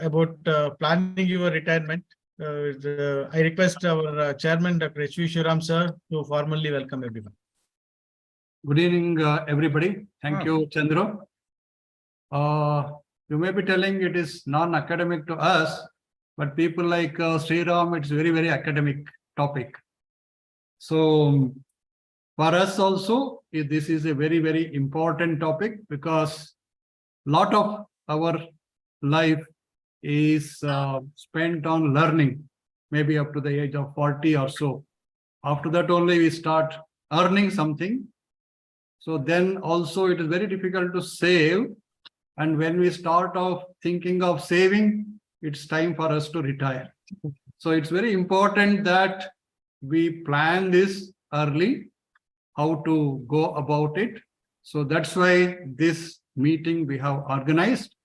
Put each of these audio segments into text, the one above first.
about planning your retirement. I request our chairman, Dr. H.V. Shivaram sir, to formally welcome everyone. Good evening, everybody. Thank you, Chandru. You may be telling it is non-academic to us, but people like Sriram, it's very, very academic topic. So for us also, this is a very, very important topic because a lot of our life is spent on learning, maybe up to the age of 40 or so. After that only we start earning something. So then also it is very difficult to save. And when we start off thinking of saving, it's time for us to retire. So it's very important that we plan this early, how to go about it. So that's why this meeting we have organized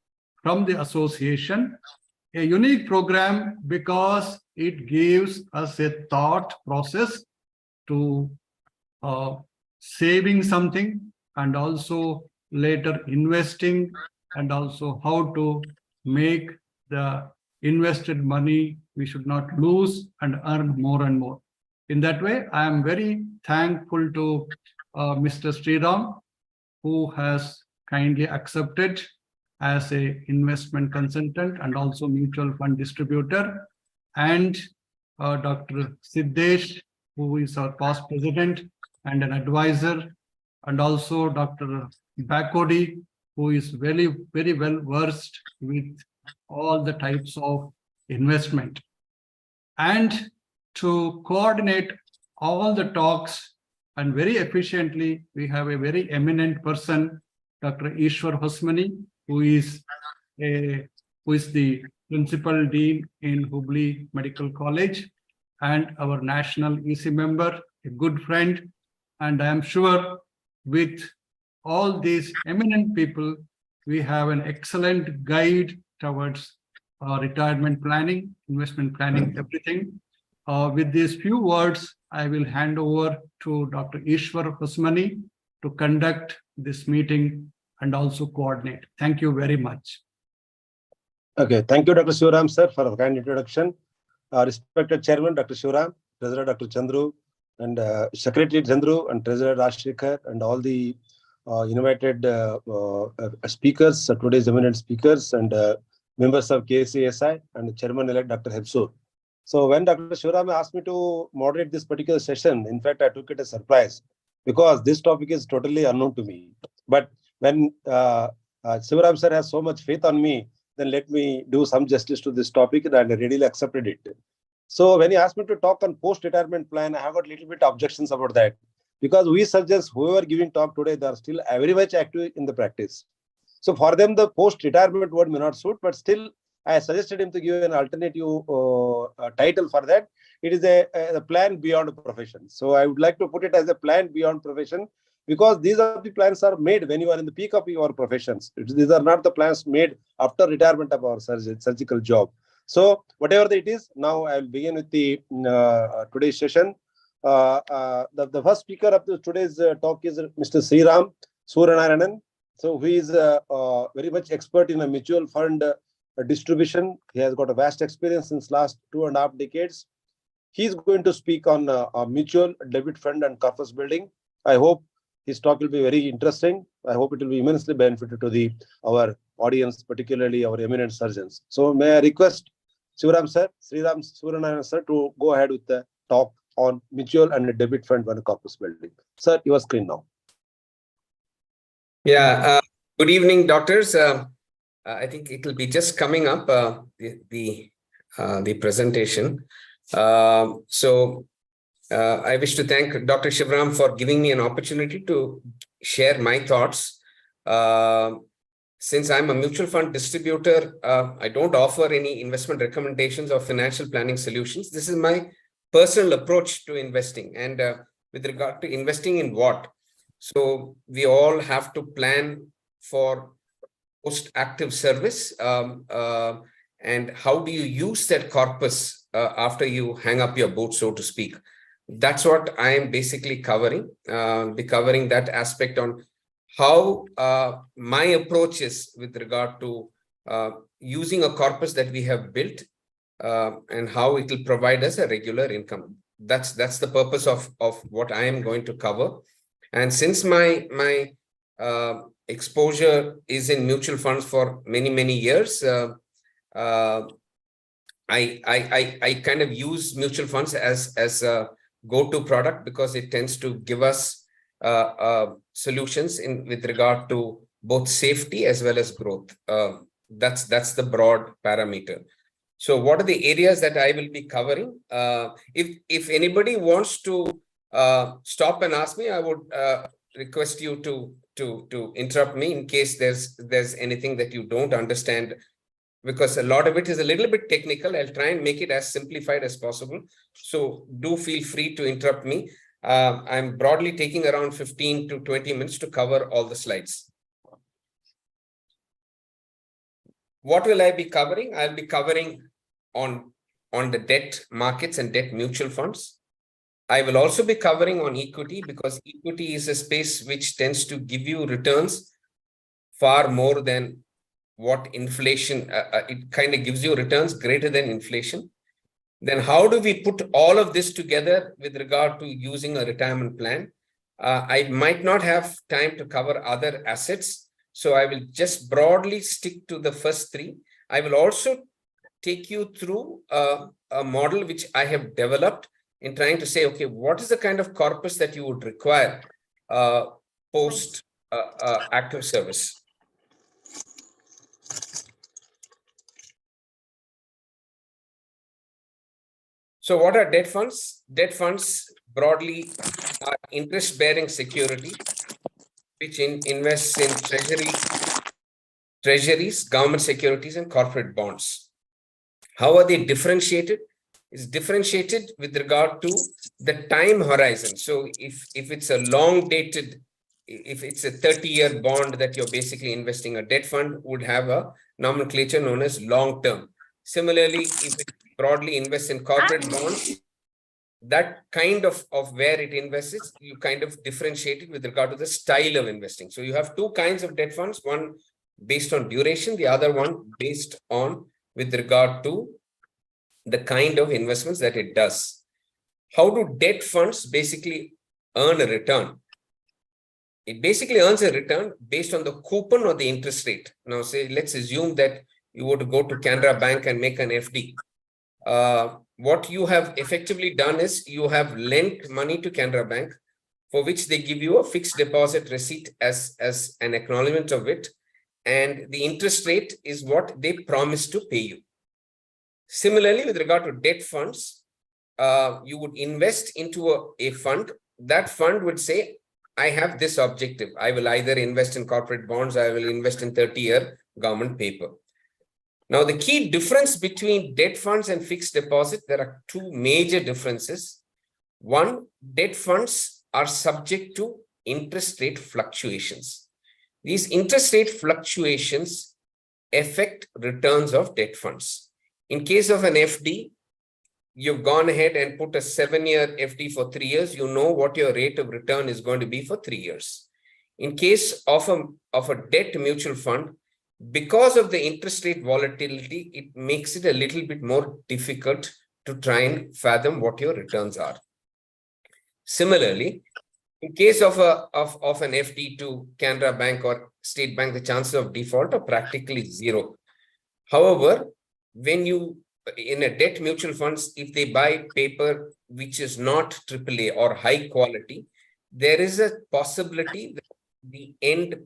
from the association, a unique program because it gives us a thought process to saving something and also later investing and also how to make the invested money we should not lose and earn more and more. In that way, I am very thankful to Mr. Sriram, who has kindly accepted as a investment consultant and also mutual fund distributor, and Dr. Siddesh, who is our past president and an advisor, and also Dr. Bakodi, who is very, very well versed with all the types of investment. And to coordinate all the talks and very efficiently, we have a very eminent person, Dr. Ishwar Hosmani, who is the principal dean in Hubli Medical College and our national EC member, a good friend. And I am sure with all these eminent people, we have an excellent guide towards retirement planning, investment planning, everything. With these few words, I will hand over to Dr. Ishwar Hosmani to conduct this meeting and also coordinate. Thank you very much. Okay, thank you, Dr. Shivaram sir, for a kind introduction. Respected Chairman, Dr. Shivaram, Treasurer, Dr. Chandru, and Secretary Chandru, and Treasurer Rajshekhar, and all the invited speakers, today's eminent speakers, and members of KCSI, and Chairman-elect Dr. Hebsur. So when Dr. Shivaram asked me to moderate this particular session, in fact, I took it as a surprise because this topic is totally unknown to me. But when Shivaram sir has so much faith on me, then let me do some justice to this topic, and I readily accepted it. So when he asked me to talk on post-retirement plan, I have got a little bit of objections about that. Because we suggest whoever giving talk today, they are still very much active in the practice. So for them, the post-retirement word may not suit, but still I suggested him to give an alternative title for that. It is a plan beyond profession. So I would like to put it as a plan beyond profession, because these are the plans are made when you are in the peak of your professions. These are not the plans made after retirement of our surgical job. So whatever it is, now I will begin with the today's session. The first speaker of today's talk is Mr. Sriram Suranarayanan. So he is very much expert in a mutual fund distribution. He has got a vast experience since last 2.5 decades. He is going to speak on mutual debit fund and corpus building. I hope his talk will be very interesting. I hope it will be immensely beneficial to our audience, particularly our eminent surgeons. So may I request Sriram Suranarayanan sir to go ahead with the talk on mutual and debit fund and corpus building. Sir, your screen now. Yeah, good evening, doctors. I think it will be just coming up, the presentation. I wish to thank Dr. Shivaram for giving me an opportunity to share my thoughts. Since I'm a mutual fund distributor, I don't offer any investment recommendations or financial planning solutions. This is my personal approach to investing, and with regard to investing in what. So we all have to plan for post-active service, and how do you use that corpus after you hang up your boot, so to speak. That's what I am basically covering. Be covering that aspect on how my approach is with regard to using a corpus that we have built and how it will provide us a regular income. That's the purpose of what I am going to cover. And since my exposure is in mutual funds for many years, I kind of use mutual funds as a go-to product because it tends to give us solutions with regard to both safety as well as growth. That's the broad parameter. So what are the areas that I will be covering? If anybody wants to stop and ask me, I would request you to interrupt me in case there's anything that you don't understand, because a lot of it is a little bit technical. I'll try and make it as simplified as possible. So do feel free to interrupt me. I'm broadly taking around 15 to 20 minutes to cover all the slides. What will I be covering? I'll be covering on the debt markets and debt mutual funds. I will also be covering on equity, because equity is a space which tends to give you returns far more than what inflation, it kind of gives you returns greater than inflation. Then how do we put all of this together with regard to using a retirement plan? I might not have time to cover other assets, so I will just broadly stick to the first three. I will also take you through a model which I have developed in trying to say, okay, what is the kind of corpus that you would require post active service? So what are debt funds? Debt funds broadly are interest-bearing security which invests in treasuries, government securities, and corporate bonds. How are they differentiated? It's differentiated with regard to the time horizon. So if it's a long dated, if it's a 30-year bond that you're basically investing, a debt fund would have a nomenclature known as long term. Similarly, if it broadly invests in corporate bonds, that kind of where it invests, you kind of differentiate it with regard to the style of investing. So you have two kinds of debt funds, one based on duration, the other one based on with regard to the kind of investments that it does. How do debt funds basically earn a return? It basically earns a return based on the coupon or the interest rate. Now, say, let's assume that you were to go to Canara Bank and make an FD. What you have effectively done is you have lent money to Canara Bank, for which they give you a fixed deposit receipt as an acknowledgement of it. And the interest rate is what they promise to pay you. Similarly, with regard to debt funds, you would invest into a fund. That fund would say, I have this objective. I will either invest in corporate bonds, I will invest in 30-year government paper. Now, the key difference between debt funds and fixed deposit, there are two major differences. One, debt funds are subject to interest rate fluctuations. These interest rate fluctuations affect returns of debt funds. In case of an FD, you've gone ahead and put a 7-year FD for 3 years, you know what your rate of return is going to be for 3 years. In case of a debt mutual fund, because of the interest rate volatility, it makes it a little bit more difficult to try and fathom what your returns are. Similarly, in case of an FD to Canara Bank or State Bank, the chances of default are practically zero. However, when you in a debt mutual funds, if they buy paper which is not AAA or high quality, there is a possibility that the end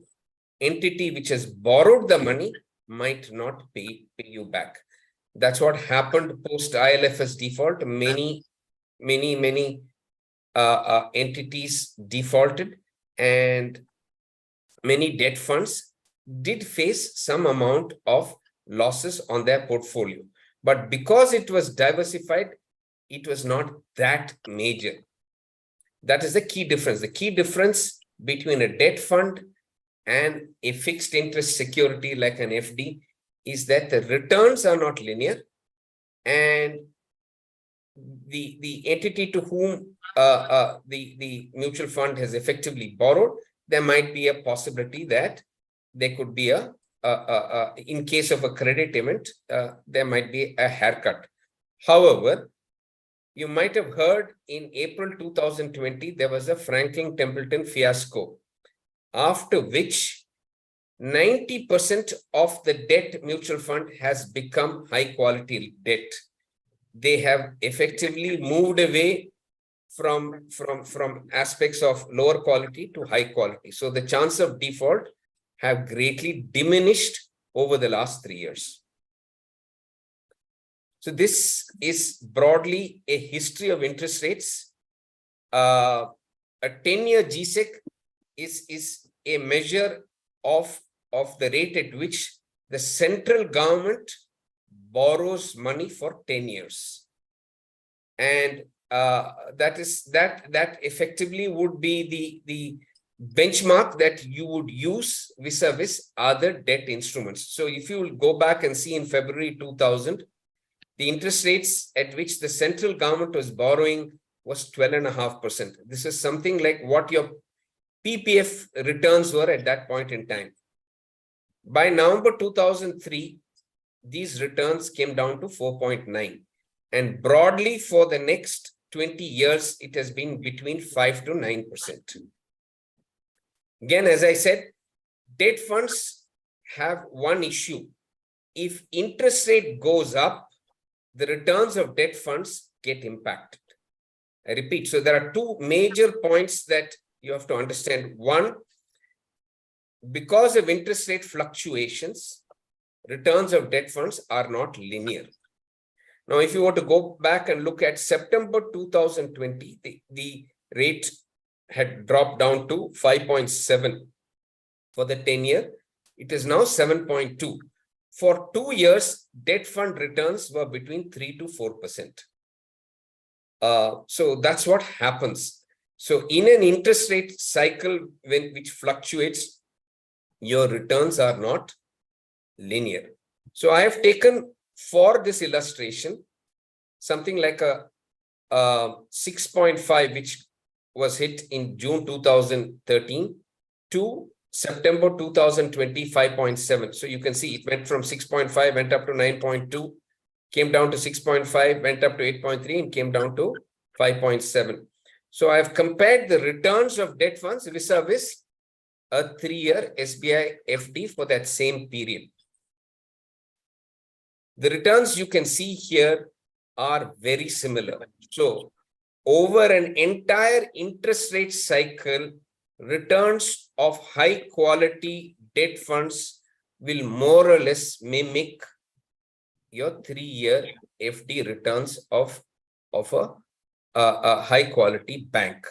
entity which has borrowed the money might not pay you back. That's what happened post ILFS default. Many entities defaulted, and many debt funds did face some amount of losses on their portfolio. But because it was diversified, it was not that major. That is the key difference. The key difference between a debt fund and a fixed interest security like an FD is that the returns are not linear, and the entity to whom the mutual fund has effectively borrowed, there might be a possibility that there could be a in case of a credit event, there might be a haircut. However, you might have heard in April 2020, there was a Franklin Templeton fiasco, after which 90% of the debt mutual fund has become high quality debt. They have effectively moved away from aspects of lower quality to high quality. So the chance of default have greatly diminished over the last 3 years. So this is broadly a history of interest rates. A 10-year GSEC is a measure of the rate at which the central government borrows money for 10 years. And that effectively would be the benchmark that you would use vis-a-vis other debt instruments. So if you will go back and see in February 2000, the interest rates at which the central government was borrowing was 12.5%. This is something like what your PPF returns were at that point in time. By November 2003, these returns came down to 4.9. And broadly for the next 20 years, it has been between 5 to 9%. Again, as I said, debt funds have one issue. If interest rate goes up, the returns of debt funds get impacted. I repeat, so there are two major points that you have to understand. One, because of interest rate fluctuations, returns of debt funds are not linear. Now, if you were to go back and look at September 2020, the rate had dropped down to 5.7 for the 10-year. It is now 7.2. For 2 years, debt fund returns were between 3 to 4%. So that's what happens. So in an interest rate cycle which fluctuates, your returns are not linear. So I have taken for this illustration something like a 6.5, which was hit in June 2013 to September 2020, 5.7. So you can see it went from 6.5, went up to 9.2, came down to 6.5, went up to 8.3, and came down to 5.7. So I have compared the returns of debt funds vis-a-vis a 3-year SBI FD for that same period. The returns you can see here are very similar. So over an entire interest rate cycle, returns of high quality debt funds will more or less mimic your 3-year FD returns of a high quality bank.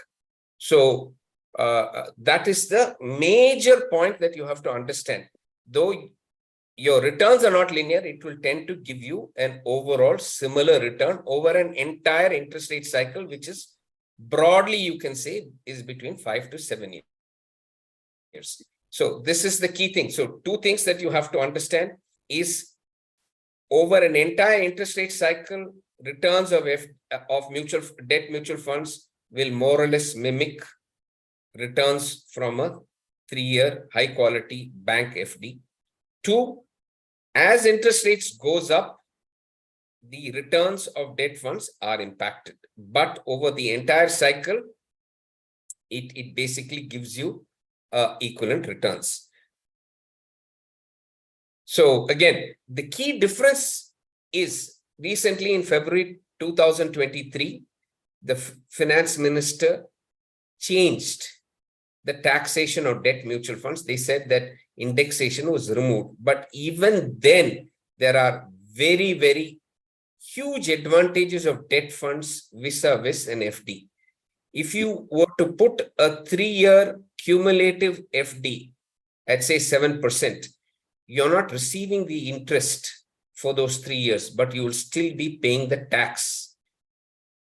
So that is the major point that you have to understand. Though your returns are not linear, it will tend to give you an overall similar return over an entire interest rate cycle, which is broadly, you can say, is between 5 to 7 years. So this is the key thing. So two things that you have to understand is over an entire interest rate cycle, returns of debt mutual funds will more or less mimic returns from a 3-year high quality bank FD. Two, as interest rates goes up, the returns of debt funds are impacted. But over the entire cycle, it basically gives you equivalent returns. So again, the key difference is recently in February 2023, the finance minister changed the taxation of debt mutual funds. They said that indexation was removed. But even then, there are very, very huge advantages of debt funds vis-a-vis an FD. If you were to put a 3-year cumulative FD at say 7%, you're not receiving the interest for those 3 years, but you will still be paying the tax.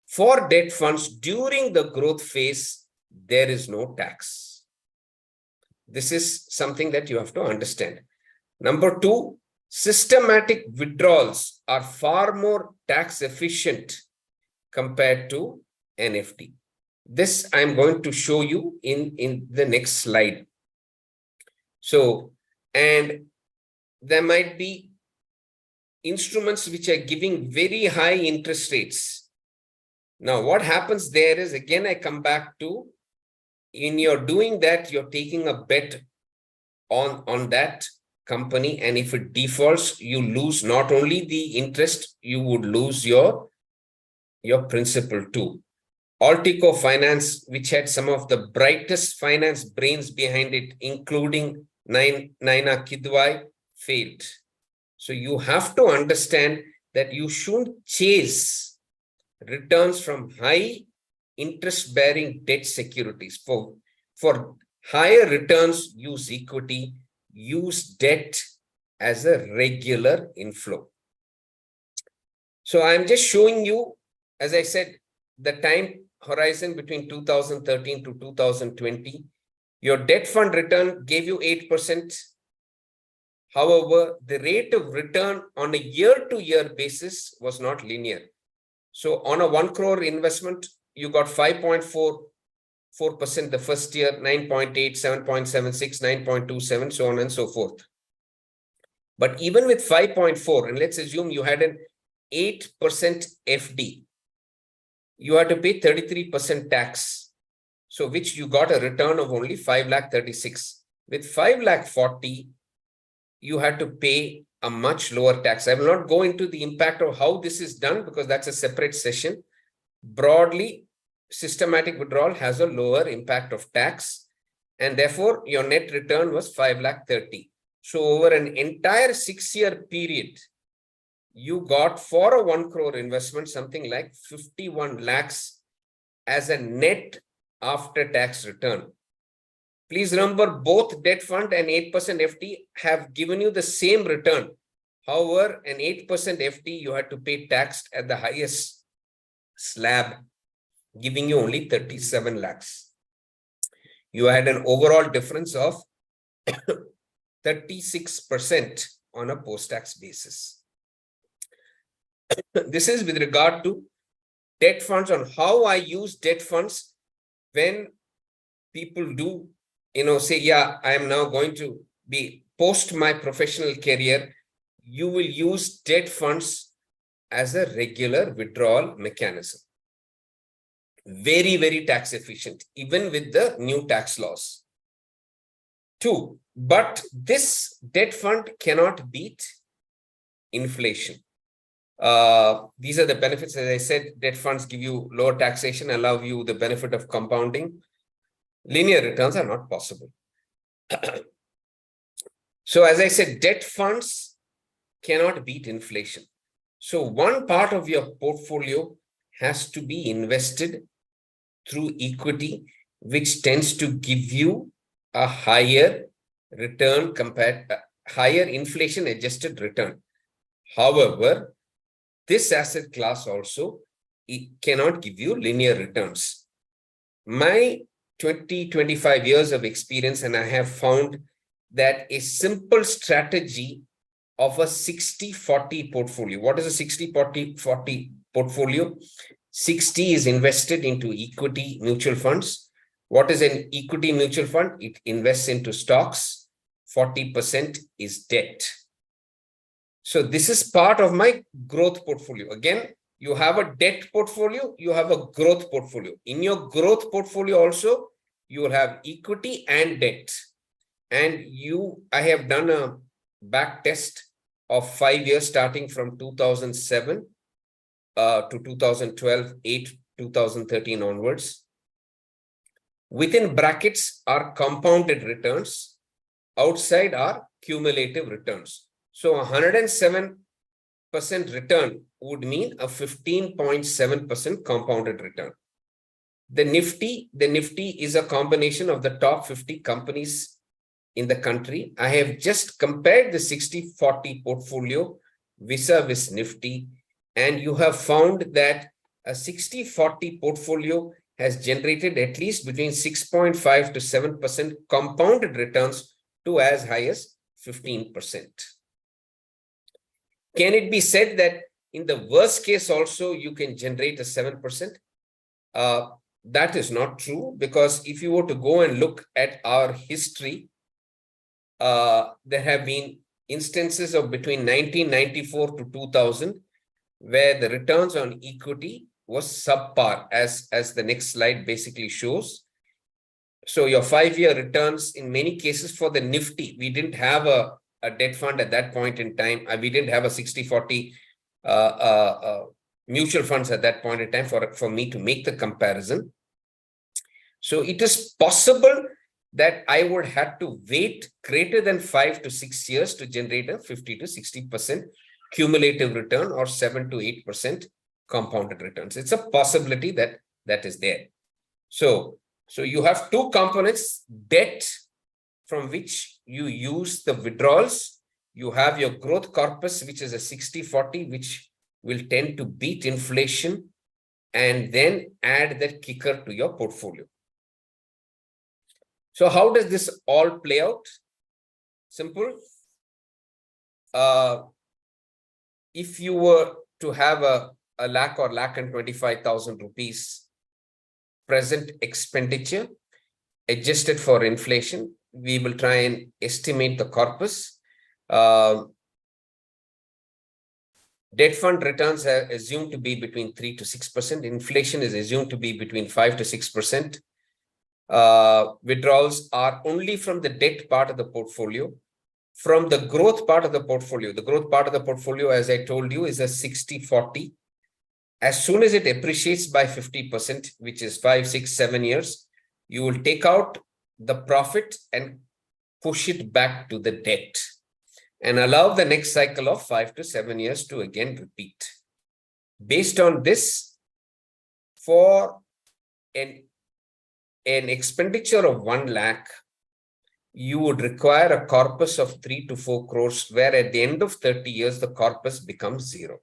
For debt funds during the growth phase, there is no tax. This is something that you have to understand. Number two, systematic withdrawals are far more tax efficient compared to NFD. This I'm going to show you in the next slide. So, and there might be instruments which are giving very high interest rates. Now, what happens there is, again, I come back to, in you're doing that, you're taking a bet on that company, and if it defaults, you lose not only the interest, you would lose your principal too. Altico Finance, which had some of the brightest finance brains behind it, including Naina Kidwai, failed. So you have to understand that you shouldn't chase returns from high interest-bearing debt securities. For higher returns, use equity, use debt as a regular inflow. So I'm just showing you, as I said, the time horizon between 2013 to 2020. Your debt fund return gave you 8%. However, the rate of return on a year-to-year basis was not linear. So on a 1 crore investment, you got 5.44% the first year, 9.8, 7.76, 9.27, so on and so forth. But even with 5.4, and let's assume you had an 8% FD, you had to pay 33% tax. So which you got a return of only 5,36,000. With 5,40,000, you had to pay a much lower tax. I will not go into the impact of how this is done because that's a separate session. Broadly, systematic withdrawal has a lower impact of tax, and therefore your net return was 5,30,000. So over an entire 6-year period, you got for a 1 crore investment something like 51 lakhs as a net after tax return. Please remember, both debt fund and 8% FD have given you the same return. However, an 8% FD, you had to pay tax at the highest slab, giving you only 37 lakhs. You had an overall difference of 36% on a post-tax basis. This is with regard to debt funds, on how I use debt funds when people do, say, yeah, I am now going to be post my professional career. You will use debt funds as a regular withdrawal mechanism. Very, very tax efficient, even with the new tax laws. 2, but this debt fund cannot beat inflation. These are the benefits. As I said, debt funds give you lower taxation, allow you the benefit of compounding. Linear returns are not possible. So as I said, debt funds cannot beat inflation. So one part of your portfolio has to be invested through equity, which tends to give you a higher return compared, higher inflation adjusted return. However, this asset class also, it cannot give you linear returns. My 20-25 years of experience, and I have found that a simple strategy of a 60-40 portfolio. What is a 60-40 portfolio? 60 is invested into equity mutual funds. What is an equity mutual fund? It invests into stocks. 40% is debt. So this is part of my growth portfolio. Again, you have a debt portfolio, you have a growth portfolio. In your growth portfolio also, you will have equity and debt. And I have done a back test of 5 years starting from 2007 to 2012, 2013 onwards. Within brackets are compounded returns. Outside are cumulative returns. So 107% return would mean a 15.7% compounded return. The Nifty is a combination of the top 50 companies in the country. I have just compared the 60-40 portfolio vis-a-vis Nifty, and you have found that a 60-40 portfolio has generated at least between 6.5 to 7% compounded returns to as high as 15%. Can it be said that in the worst case also you can generate a 7%? That is not true, because if you were to go and look at our history, there have been instances of between 1994 to 2000, where the returns on equity was subpar, as the next slide basically shows. So your 5-year returns in many cases for the Nifty, we didn't have a debt fund at that point in time. We didn't have a 60-40 mutual funds at that point in time for me to make the comparison. So it is possible that I would have to wait greater than 5 to 6 years to generate a 50 to 60% cumulative return or 7 to 8% compounded returns. It's a possibility that is there. So you have two components: debt, from which you use the withdrawals. You have your growth corpus, which is a 60-40, which will tend to beat inflation, and then add that kicker to your portfolio. So how does this all play out? Simple. If you were to have a lakh or 1,25,000 rupees present expenditure adjusted for inflation, we will try and estimate the corpus. Debt fund returns are assumed to be between 3 to 6%. Inflation is assumed to be between 5 to 6%. Withdrawals are only from the debt part of the portfolio. From the growth part of the portfolio, as I told you, is a 60-40. As soon as it appreciates by 50%, which is 5, 6, 7 years, you will take out the profit and push it back to the debt and allow the next cycle of 5 to 7 years to again repeat. Based on this, for an expenditure of 1 lakh, you would require a corpus of 3 to 4 crores, where at the end of 30 years, the corpus becomes 0.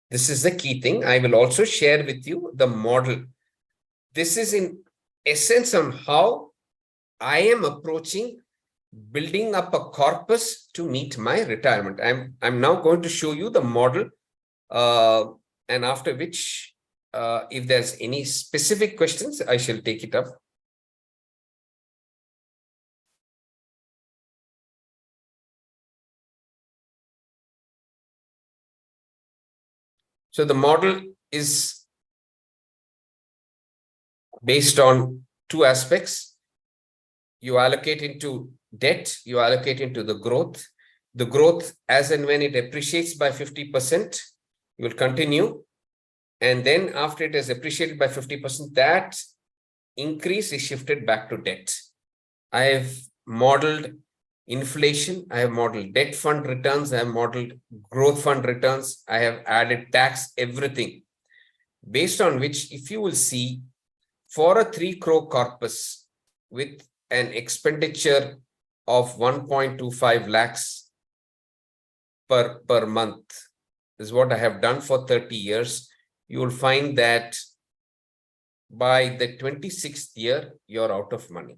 This is the key thing. I will also share with you the model. This is in essence on how I am approaching building up a corpus to meet my retirement. I'm now going to show you the model, and after which, if there's any specific questions, I shall take it up. So the model is based on two aspects. You allocate into debt, you allocate into the growth. The growth, as and when it appreciates by 50%, you will continue. And then after it is appreciated by 50%, that increase is shifted back to debt. I have modeled inflation, I have modeled debt fund returns, I have modeled growth fund returns, I have added tax, everything. Based on which, if you will see, for a 3 crore corpus with an expenditure of 1.25 lakhs per month, is what I have done for 30 years. You will find that by the 26th year, you're out of money.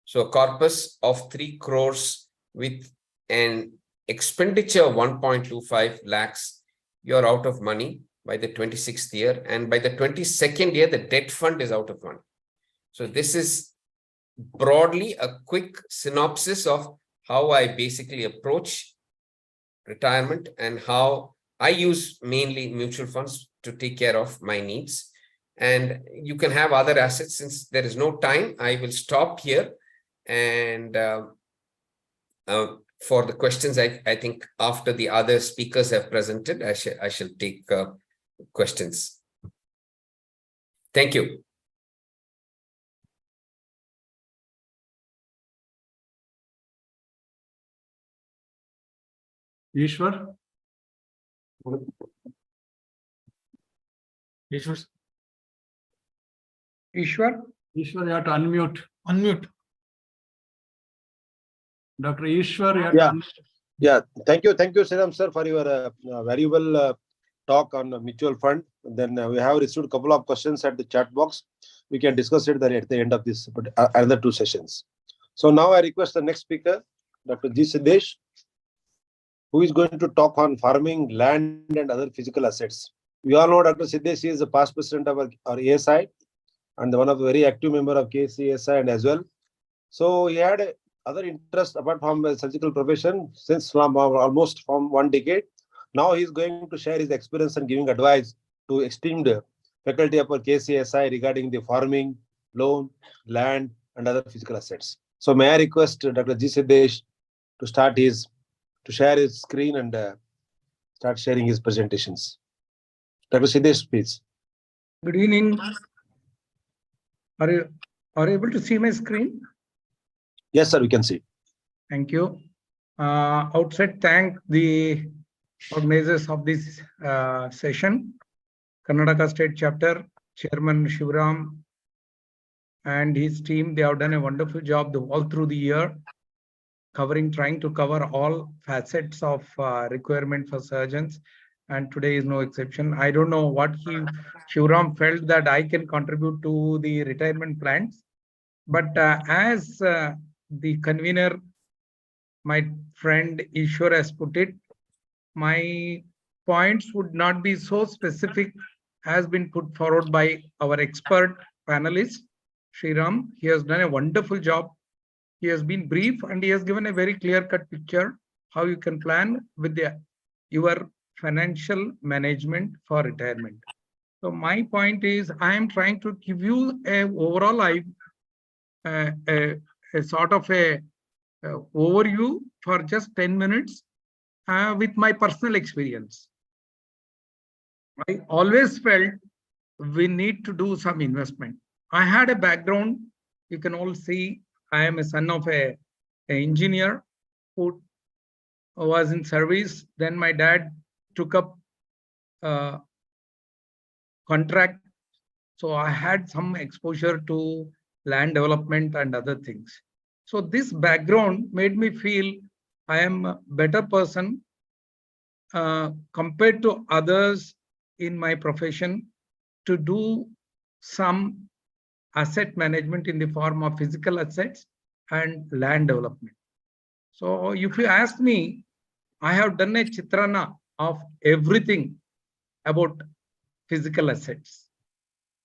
So a corpus of 3 crores with an expenditure of 1.25 lakhs, you're out of money by the 26th year. And by the 22nd year, the debt fund is out of money. So this is broadly a quick synopsis of how I basically approach retirement and how I use mainly mutual funds to take care of my needs. And you can have other assets. Since there is no time, I will stop here. And for the questions, I think after the other speakers have presented, I shall take questions. Thank you. Ishwar? Ishwar, Ishwar, you have to unmute. unmute. Dr. Ishwar, you have Yeah. to unmute. Yeah, thank you, Sriram sir, for your valuable talk on mutual fund. Then we have received a couple of questions at the chat box. We can discuss it at the end of this, but another 2 sessions. So now I request the next speaker, Dr. G. Siddesh, who is going to talk on farming, land, and other physical assets. We all know Dr. Siddesh is the past president of our ASI and one of the very active member of KCSI and as well. So he had other interests apart from the surgical profession since from almost from 1 decade. Now he is going to share his experience and giving advice to esteemed faculty of our KCSI regarding the farming, loan, land, and other physical assets. So may I request Dr. G. Siddesh to share his screen and start sharing his presentations. Dr. Siddesh, please. Good evening. Are you able to see my screen? Yes, sir, we can see. Thank you. Outset, thank the organizers of this session, Karnataka State Chapter, Chairman Shivram and his team. They have done a wonderful job all through the year, trying to cover all facets of requirement for surgeons. And today is no exception. I don't know what Shivram felt that I can contribute to the retirement plans. But as the convener, my friend Ishwar has put it, my points would not be so specific as been put forward by our expert panelist, Sriram. He has done a wonderful job. He has been brief and he has given a very clear-cut picture how you can plan with your financial management for retirement. So my point is, I am trying to give you a overall a sort of a overview for just 10 minutes with my personal experience. I always felt we need to do some investment. I had a background. You can all see I am a son of an engineer who was in service. Then my dad took up contract. So I had some exposure to land development and other things. So this background made me feel I am a better person compared to others in my profession to do some asset management in the form of physical assets and land development. So if you ask me, I have done a chitrana of everything about physical assets.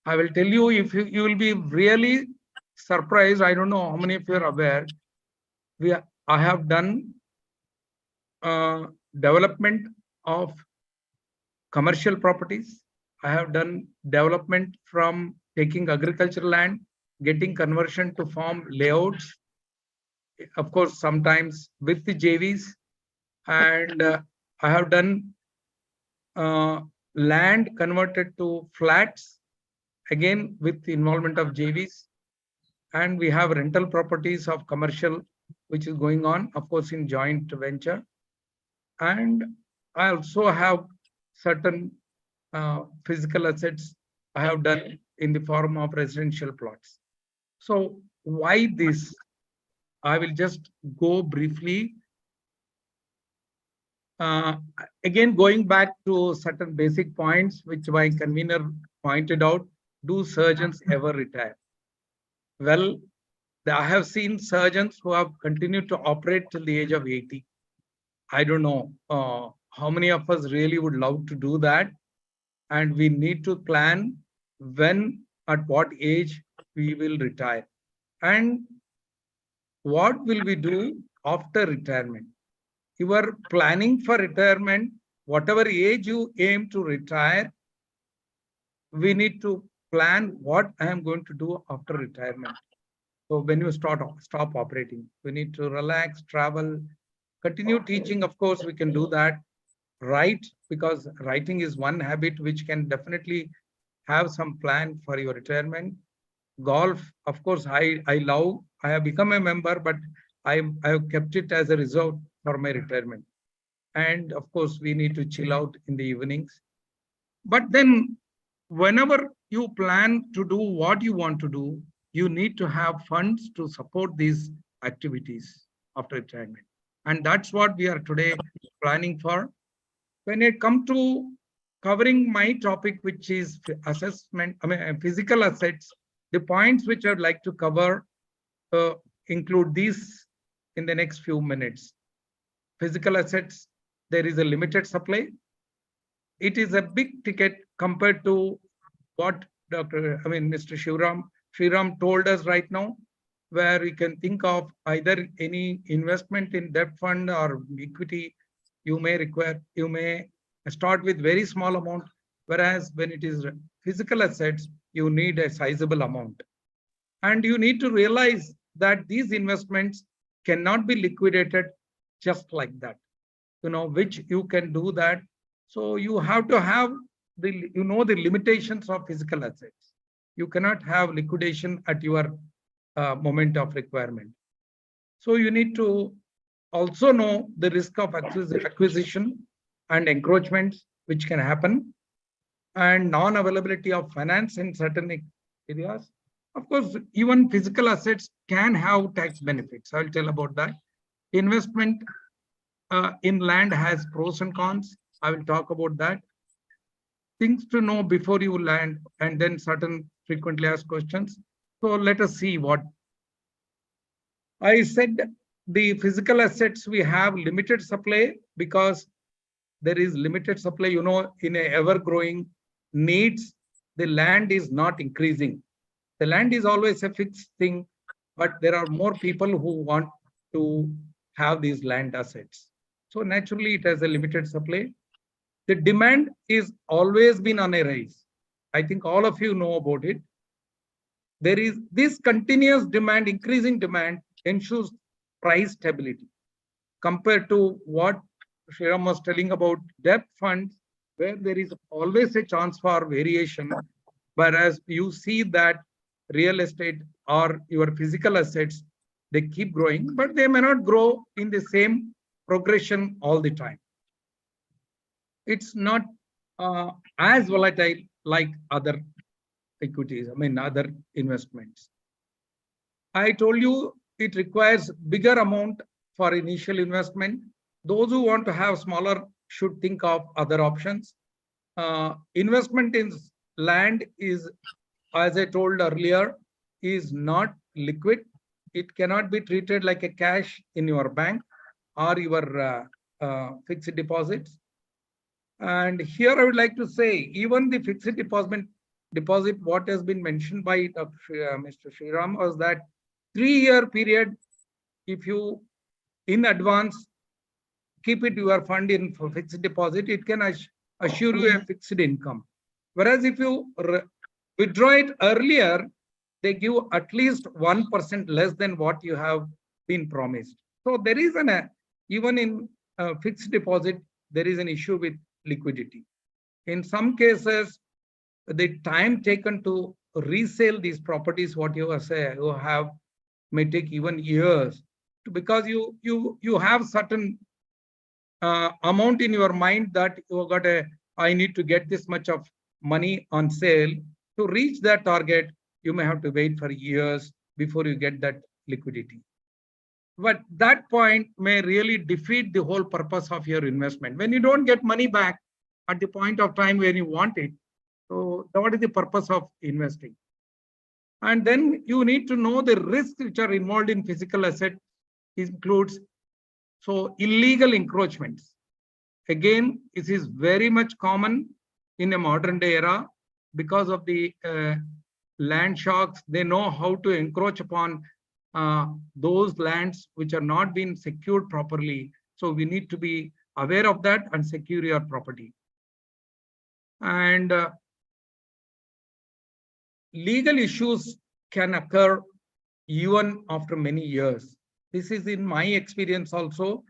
I will tell you, if you will be really surprised. I don't know how many of you are aware. I have done development of commercial properties. I have done development from taking agricultural land, getting conversion to farm layouts. Of course, sometimes with the JVs, and I have done land converted to flats, again with the involvement of JVs. And we have rental properties of commercial, which is going on, of course, in joint venture. And I also have certain physical assets I have done in the form of residential plots. So why this? I will just go briefly. Again, going back to certain basic points, which my convener pointed out, do surgeons ever retire? Well, I have seen surgeons who have continued to operate till the age of 80. I don't know how many of us really would love to do that. And we need to plan when, at what age we will retire. And what will we do after retirement? You are planning for retirement, whatever age you aim to retire, we need to plan what I am going to do after retirement. So when you stop operating, we need to relax, travel, continue teaching. Of course, we can do that. Write, because writing is one habit which can definitely have some plan for your retirement. Golf, of course, I love. I have become a member, but I have kept it as a reserve for my retirement. And of course, we need to chill out in the evenings. But then whenever you plan to do what you want to do, you need to have funds to support these activities after retirement. And that's what we are today planning for. When it comes to covering my topic, which is assessment, physical assets, the points which I'd like to cover include these in the next few minutes. Physical assets, there is a limited supply. It is a big ticket compared to what Mr. Shriram told us right now. where you can think of either any investment in debt fund or equity. You may start with very small amount, whereas when it is physical assets, you need a sizable amount. And you need to realize that these investments cannot be liquidated just like that, which you can do that. So you have to have the limitations of physical assets. You cannot have liquidation at your moment of requirement. So you need to also know the risk of acquisition and encroachments which can happen, and non-availability of finance in certain areas. Of course, even physical assets can have tax benefits. I'll tell about that. Investment in land has pros and cons. I will talk about that. Things to know before you land, and then certain frequently asked questions. So let us see what I said. The physical assets, we have limited supply because there is limited supply, in a ever-growing needs. The land is not increasing. The land is always a fixed thing, but there are more people who want to have these land assets. So naturally, it has a limited supply. The demand is always been on a rise. I think all of you know about it. There is this continuous demand, increasing demand ensures price stability compared to what Shriram was telling about debt funds, where there is always a chance for variation. Whereas you see that real estate or your physical assets, they keep growing, but they may not grow in the same progression all the time. It's not as volatile like other equities, other investments. I told you it requires bigger amount for initial investment. Those who want to have smaller should think of other options. Investment in land is, as I told earlier, is not liquid. It cannot be treated like a cash in your bank or your fixed deposits. And here I would like to say, even the fixed deposit, what has been mentioned by Mr. Shriram was that 3-year period, if you in advance keep it your fund in for fixed deposit, it can assure you a fixed income. Whereas if you withdraw it earlier, they give at least 1% less than what you have been promised. So there is even in fixed deposit, there is an issue with liquidity. In some cases, the time taken to resell these properties, what you have may take even years, because you have certain amount in your mind that you got I need to get this much of money on sale. To reach that target, you may have to wait for years before you get that liquidity. But that point may really defeat the whole purpose of your investment. When you don't get money back at the point of time when you want it, so what is the purpose of investing? And then you need to know the risks which are involved in physical asset. Includes illegal encroachments. Again, this is very much common in a modern day era because of the land sharks. They know how to encroach upon those lands which are not being secured properly. So we need to be aware of that and secure your property. And legal issues can occur even after many years. This is in my experience also.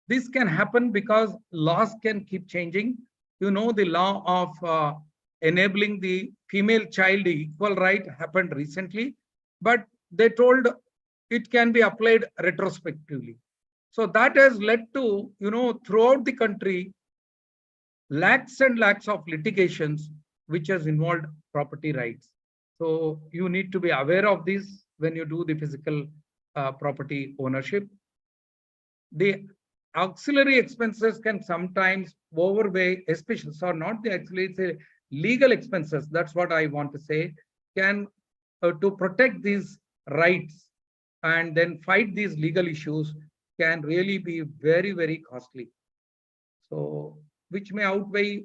This can happen because laws can keep changing. The law of enabling the female child equal right happened recently, but they told it can be applied retrospectively. So that has led to, throughout the country, lakhs and lakhs of litigations which has involved property rights. So you need to be aware of this when you do the physical property ownership. The auxiliary expenses can sometimes overweigh, especially, so not the auxiliary, it's legal expenses. That's what I want to say. Can to protect these rights and then fight these legal issues can really be very, very costly. So, which may outweigh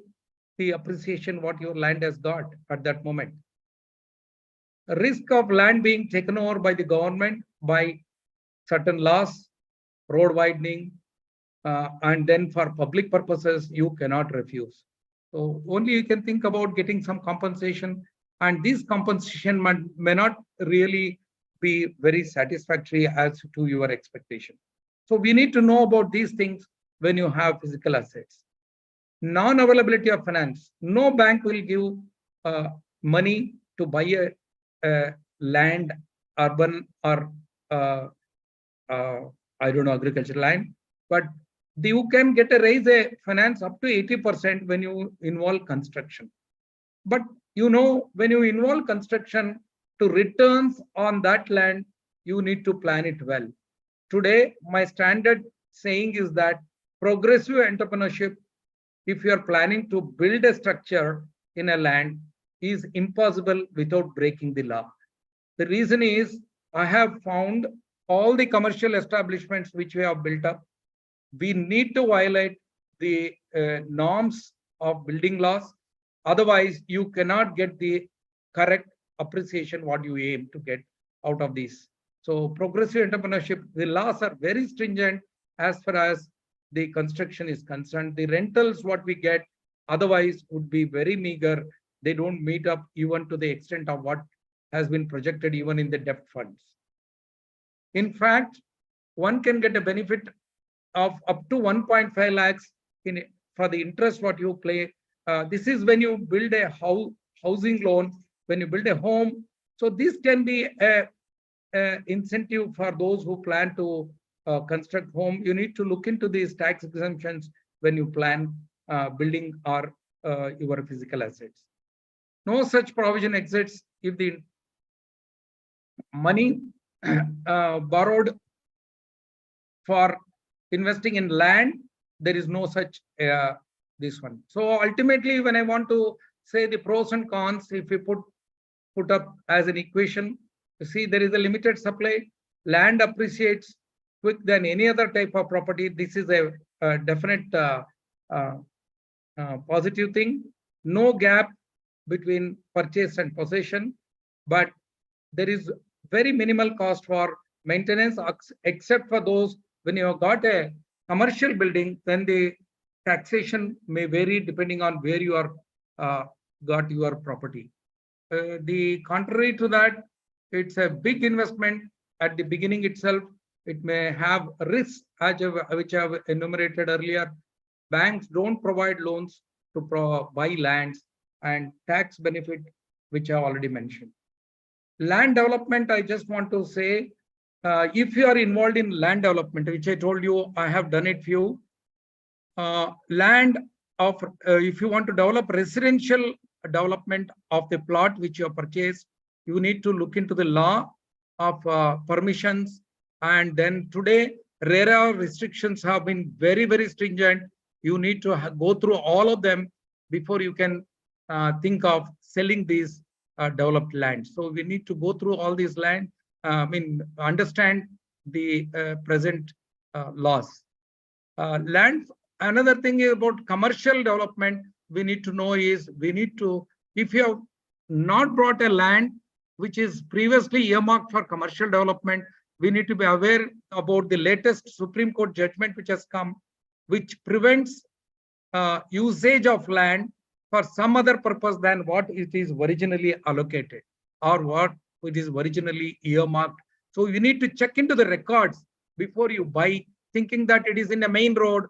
the appreciation what your land has got at that moment. risk of land being taken over by the government by certain laws, road widening, and then for public purposes, you cannot refuse. So only you can think about getting some compensation, and this compensation may not really be very satisfactory as to your expectation. So we need to know about these things when you have physical assets. Non-availability of finance. No bank will give money to buy a land, urban or I don't know, agricultural land, but you can get a finance up to 80% when you involve construction. But you know, when you involve construction, to returns on that land, you need to plan it well. Today, my standard saying is that progressive entrepreneurship, if you are planning to build a structure in a land, is impossible without breaking the law. The reason is, I have found all the commercial establishments which we have built up, we need to violate the norms of building laws. Otherwise, you cannot get the correct appreciation what you aim to get out of this. So progressive entrepreneurship, the laws are very stringent as far as the construction is concerned. The rentals what we get otherwise would be very meager. They don't meet up even to the extent of what has been projected even in the debt funds. In fact, one can get a benefit of up to 1.5 lakhs for the interest what you pay. This is when you build a housing loan, when you build a home. So this can be a incentive for those who plan to construct home. You need to look into these tax exemptions when you plan building or your physical assets. No such provision exists if the money borrowed for investing in land, there is no such this one. So ultimately, when I want to say the pros and cons, if we put up as an equation, you see there is a limited supply, land appreciates quick than any other type of property. This is a definite positive thing. No gap between purchase and possession, but there is very minimal cost for maintenance, except for those when you have got a commercial building, then the taxation may vary depending on where you are got your property. The contrary to that, it's a big investment at the beginning itself. It may have risks, which I have enumerated earlier. Banks don't provide loans to buy lands, and tax benefit, which I already mentioned. Land development, I just want to say, if you are involved in land development, which I told you, I have done it few. Land of, if you want to develop residential development of the plot which you have purchased, you need to look into the law of permissions. And then today, RERA restrictions have been very, very stringent. You need to go through all of them before you can think of selling these developed land. So we need to go through all these land, understand the present laws. Land, another thing about commercial development, we need to know is, if you have not brought a land which is previously earmarked for commercial development, we need to be aware about the latest Supreme Court judgment which has come, which prevents usage of land for some other purpose than what it is originally allocated or what it is originally earmarked. So you need to check into the records before you buy, thinking that it is in a main road,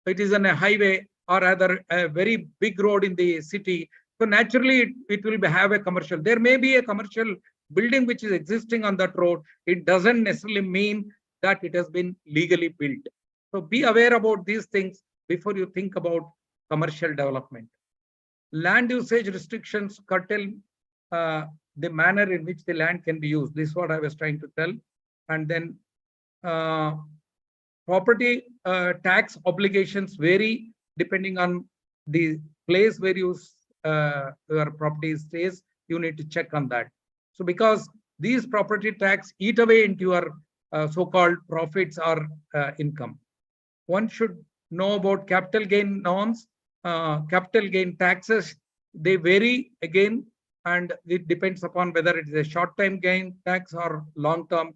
it is on a highway, or rather a very big road in the city. So naturally, it will have a commercial. There may be a commercial building which is existing on that road. It doesn't necessarily mean that it has been legally built. So be aware about these things before you think about commercial development. Land usage restrictions curtail the manner in which the land can be used. This is what I was trying to tell. And then property tax obligations vary depending on the place where your property stays. You need to check on that. So because these property tax eat away into your so-called profits or income. One should know about capital gain norms, capital gain taxes. They vary again and it depends upon whether it is a short-term gain tax or long-term.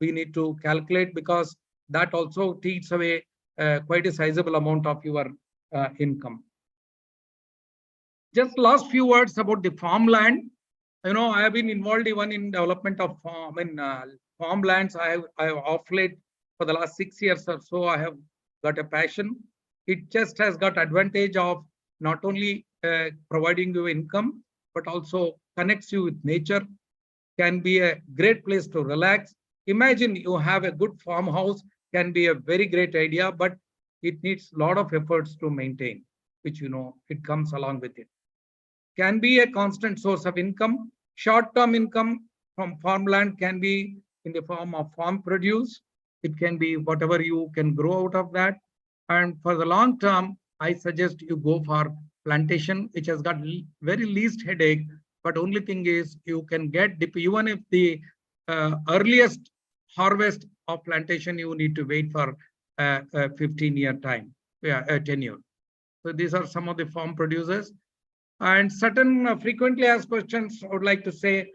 We need to calculate, because that also takes away quite a sizable amount of your income. Just last few words about the farmland. I have been involved even in development of farmlands. I have off late for the last 6 years or so. I have got a passion. It just has got advantage of not only providing you income, but also connects you with nature. Can be a great place to relax. Imagine you have a good farmhouse, can be a very great idea, but it needs a lot of efforts to maintain, which it comes along with it. Can be a constant source of income. Short-term income from farmland can be in the form of farm produce. It can be whatever you can grow out of that. And for the long term, I suggest you go for plantation, which has got very least headache. But only thing is you can get, even if the earliest harvest of plantation, you need to wait for a 15-year time, 10-year. So these are some of the farm producers. And certain frequently asked questions, I would like to say,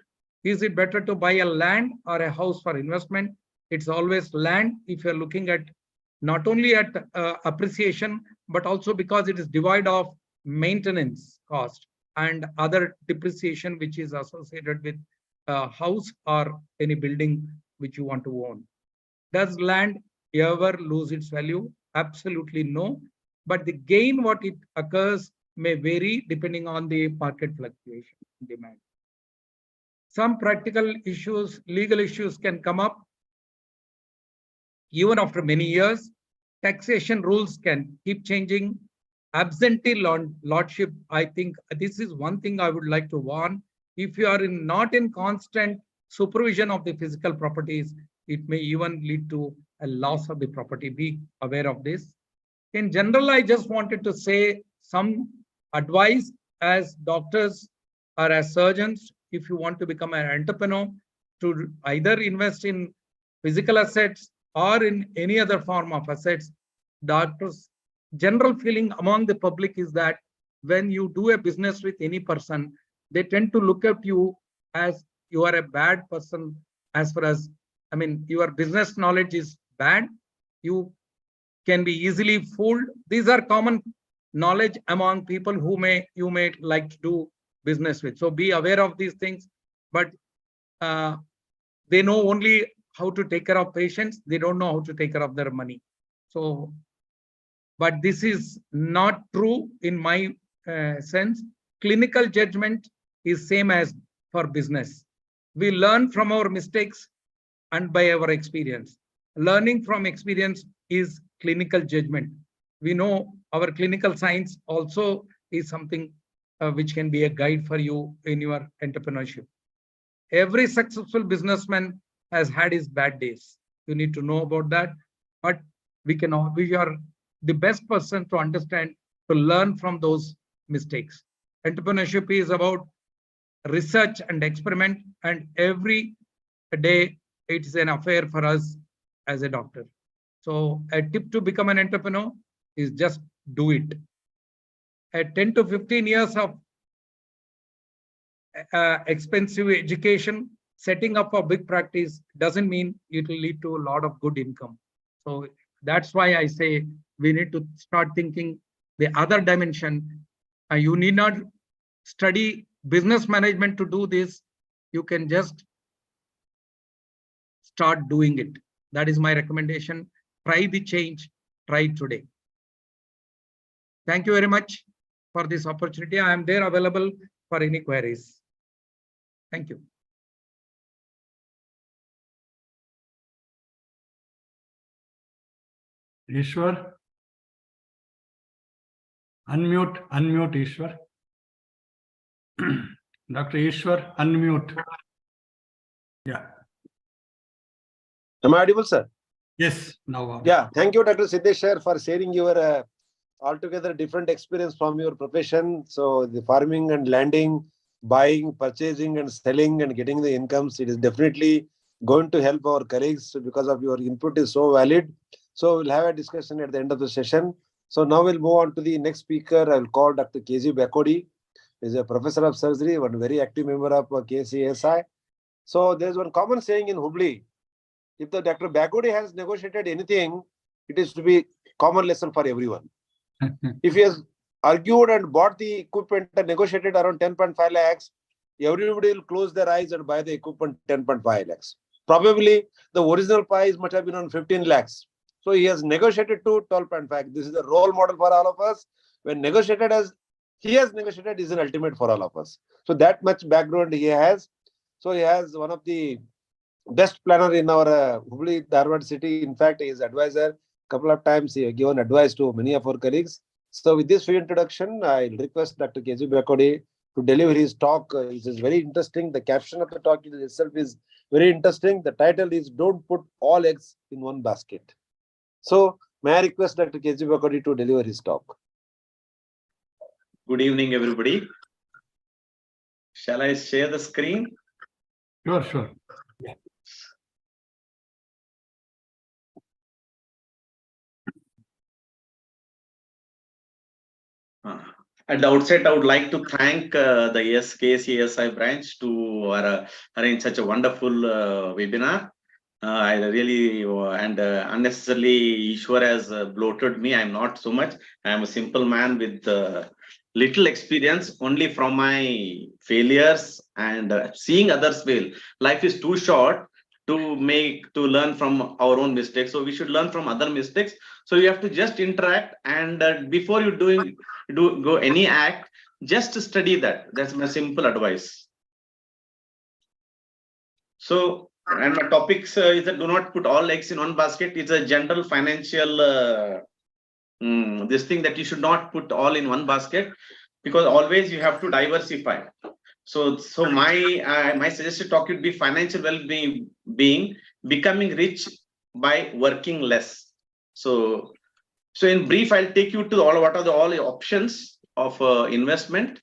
is it better to buy a land or a house for investment? It's always land if you're looking at not only at appreciation, but also because it is devoid of maintenance cost and other depreciation which is associated with a house or any building which you want to own. Does land ever lose its value? Absolutely no. But the gain what it occurs may vary depending on the market fluctuation demand. Some practical issues, legal issues can come up even after many years. Taxation rules can keep changing. Absentee lordship, I think this is one thing I would like to warn. If you are not in constant supervision of the physical properties, it may even lead to a loss of the property. Be aware of this. In general, I just wanted to say some advice as doctors or as surgeons. If you want to become an entrepreneur, to either invest in physical assets or in any other form of assets. Doctors' general feeling among the public is that when you do a business with any person, they tend to look at you as you are a bad person. As far as, your business knowledge is bad, you can be easily fooled. These are common knowledge among people who you may like to do business with. So be aware of these things. But they know only how to take care of patients. They don't know how to take care of their money. So, but this is not true in my sense. Clinical judgment is same as for business. We learn from our mistakes and by our experience. Learning from experience is clinical judgment. We know our clinical science also is something which can be a guide for you in your entrepreneurship. Every successful businessman has had his bad days. You need to know about that. But we are the best person to understand, to learn from those mistakes. Entrepreneurship is about research and experiment, and every day it's an affair for us as a doctor. So a tip to become an entrepreneur is just do it. At 10 to 15 years of expensive education, setting up a big practice doesn't mean it will lead to a lot of good income. So that's why I say we need to start thinking the other dimension. You need not study business management to do this. You can just start doing it. That is my recommendation. Try the change. Try it today. Thank you very much for this opportunity. I am there available for any queries. Thank you. Ishwar. Unmute Ishwar. Dr. Ishwar, unmute. Yeah. Am I audible, sir? Yes, now. Yeah, thank you, Dr. Siddeshwar, for sharing your altogether different experience from your profession. So the farming and landing, buying, purchasing and selling and getting the incomes, it is definitely going to help our colleagues because of your input is so valid. So we'll have a discussion at the end of the session. So now we'll move on to the next speaker. I will call Dr. KG Bakodi. is a professor of surgery, one very active member of KCSI. So there's one common saying in Hubli: if the Dr. Bagodi has negotiated anything, it is to be common lesson for everyone. If he has argued and bought the equipment and negotiated around 10.5 lakhs, everybody will close their eyes and buy the equipment 10.5 lakhs. Probably the original price must have been on 15 lakhs. So he has negotiated to 12.5. This is a role model for all of us. When negotiated as he has negotiated is an ultimate for all of us. So that much background he has. So he has one of the best planner in our Hubli, Dharwad city. In fact, he is advisor. Couple of times he has given advice to many of our colleagues. So with this free introduction, I request Dr. KG Bakode to deliver his talk. It is very interesting. The caption of the talk itself is very interesting. The title is "Don't Put All Eggs in One Basket." So may I request Dr. KG Bakode to deliver his talk. Good evening, everybody. Shall I share the screen? Sure, sure. At the outset, I would like to thank the KCSI branch to arrange such a wonderful webinar. I really unnecessarily Ishwar has bloated me. I'm not so much. I'm a simple man with little experience, only from my failures and seeing others fail. Life is too short to learn from our own mistakes. So we should learn from other mistakes. So you have to just interact, and before you go any act, just study that. That's my simple advice. So, and my topics is that do not put all eggs in one basket. It's a general financial this thing that you should not put all in one basket, because always you have to diversify. So my suggested talk would be financial well-being, becoming rich by working less. So in brief, I'll take you to all the options of investment.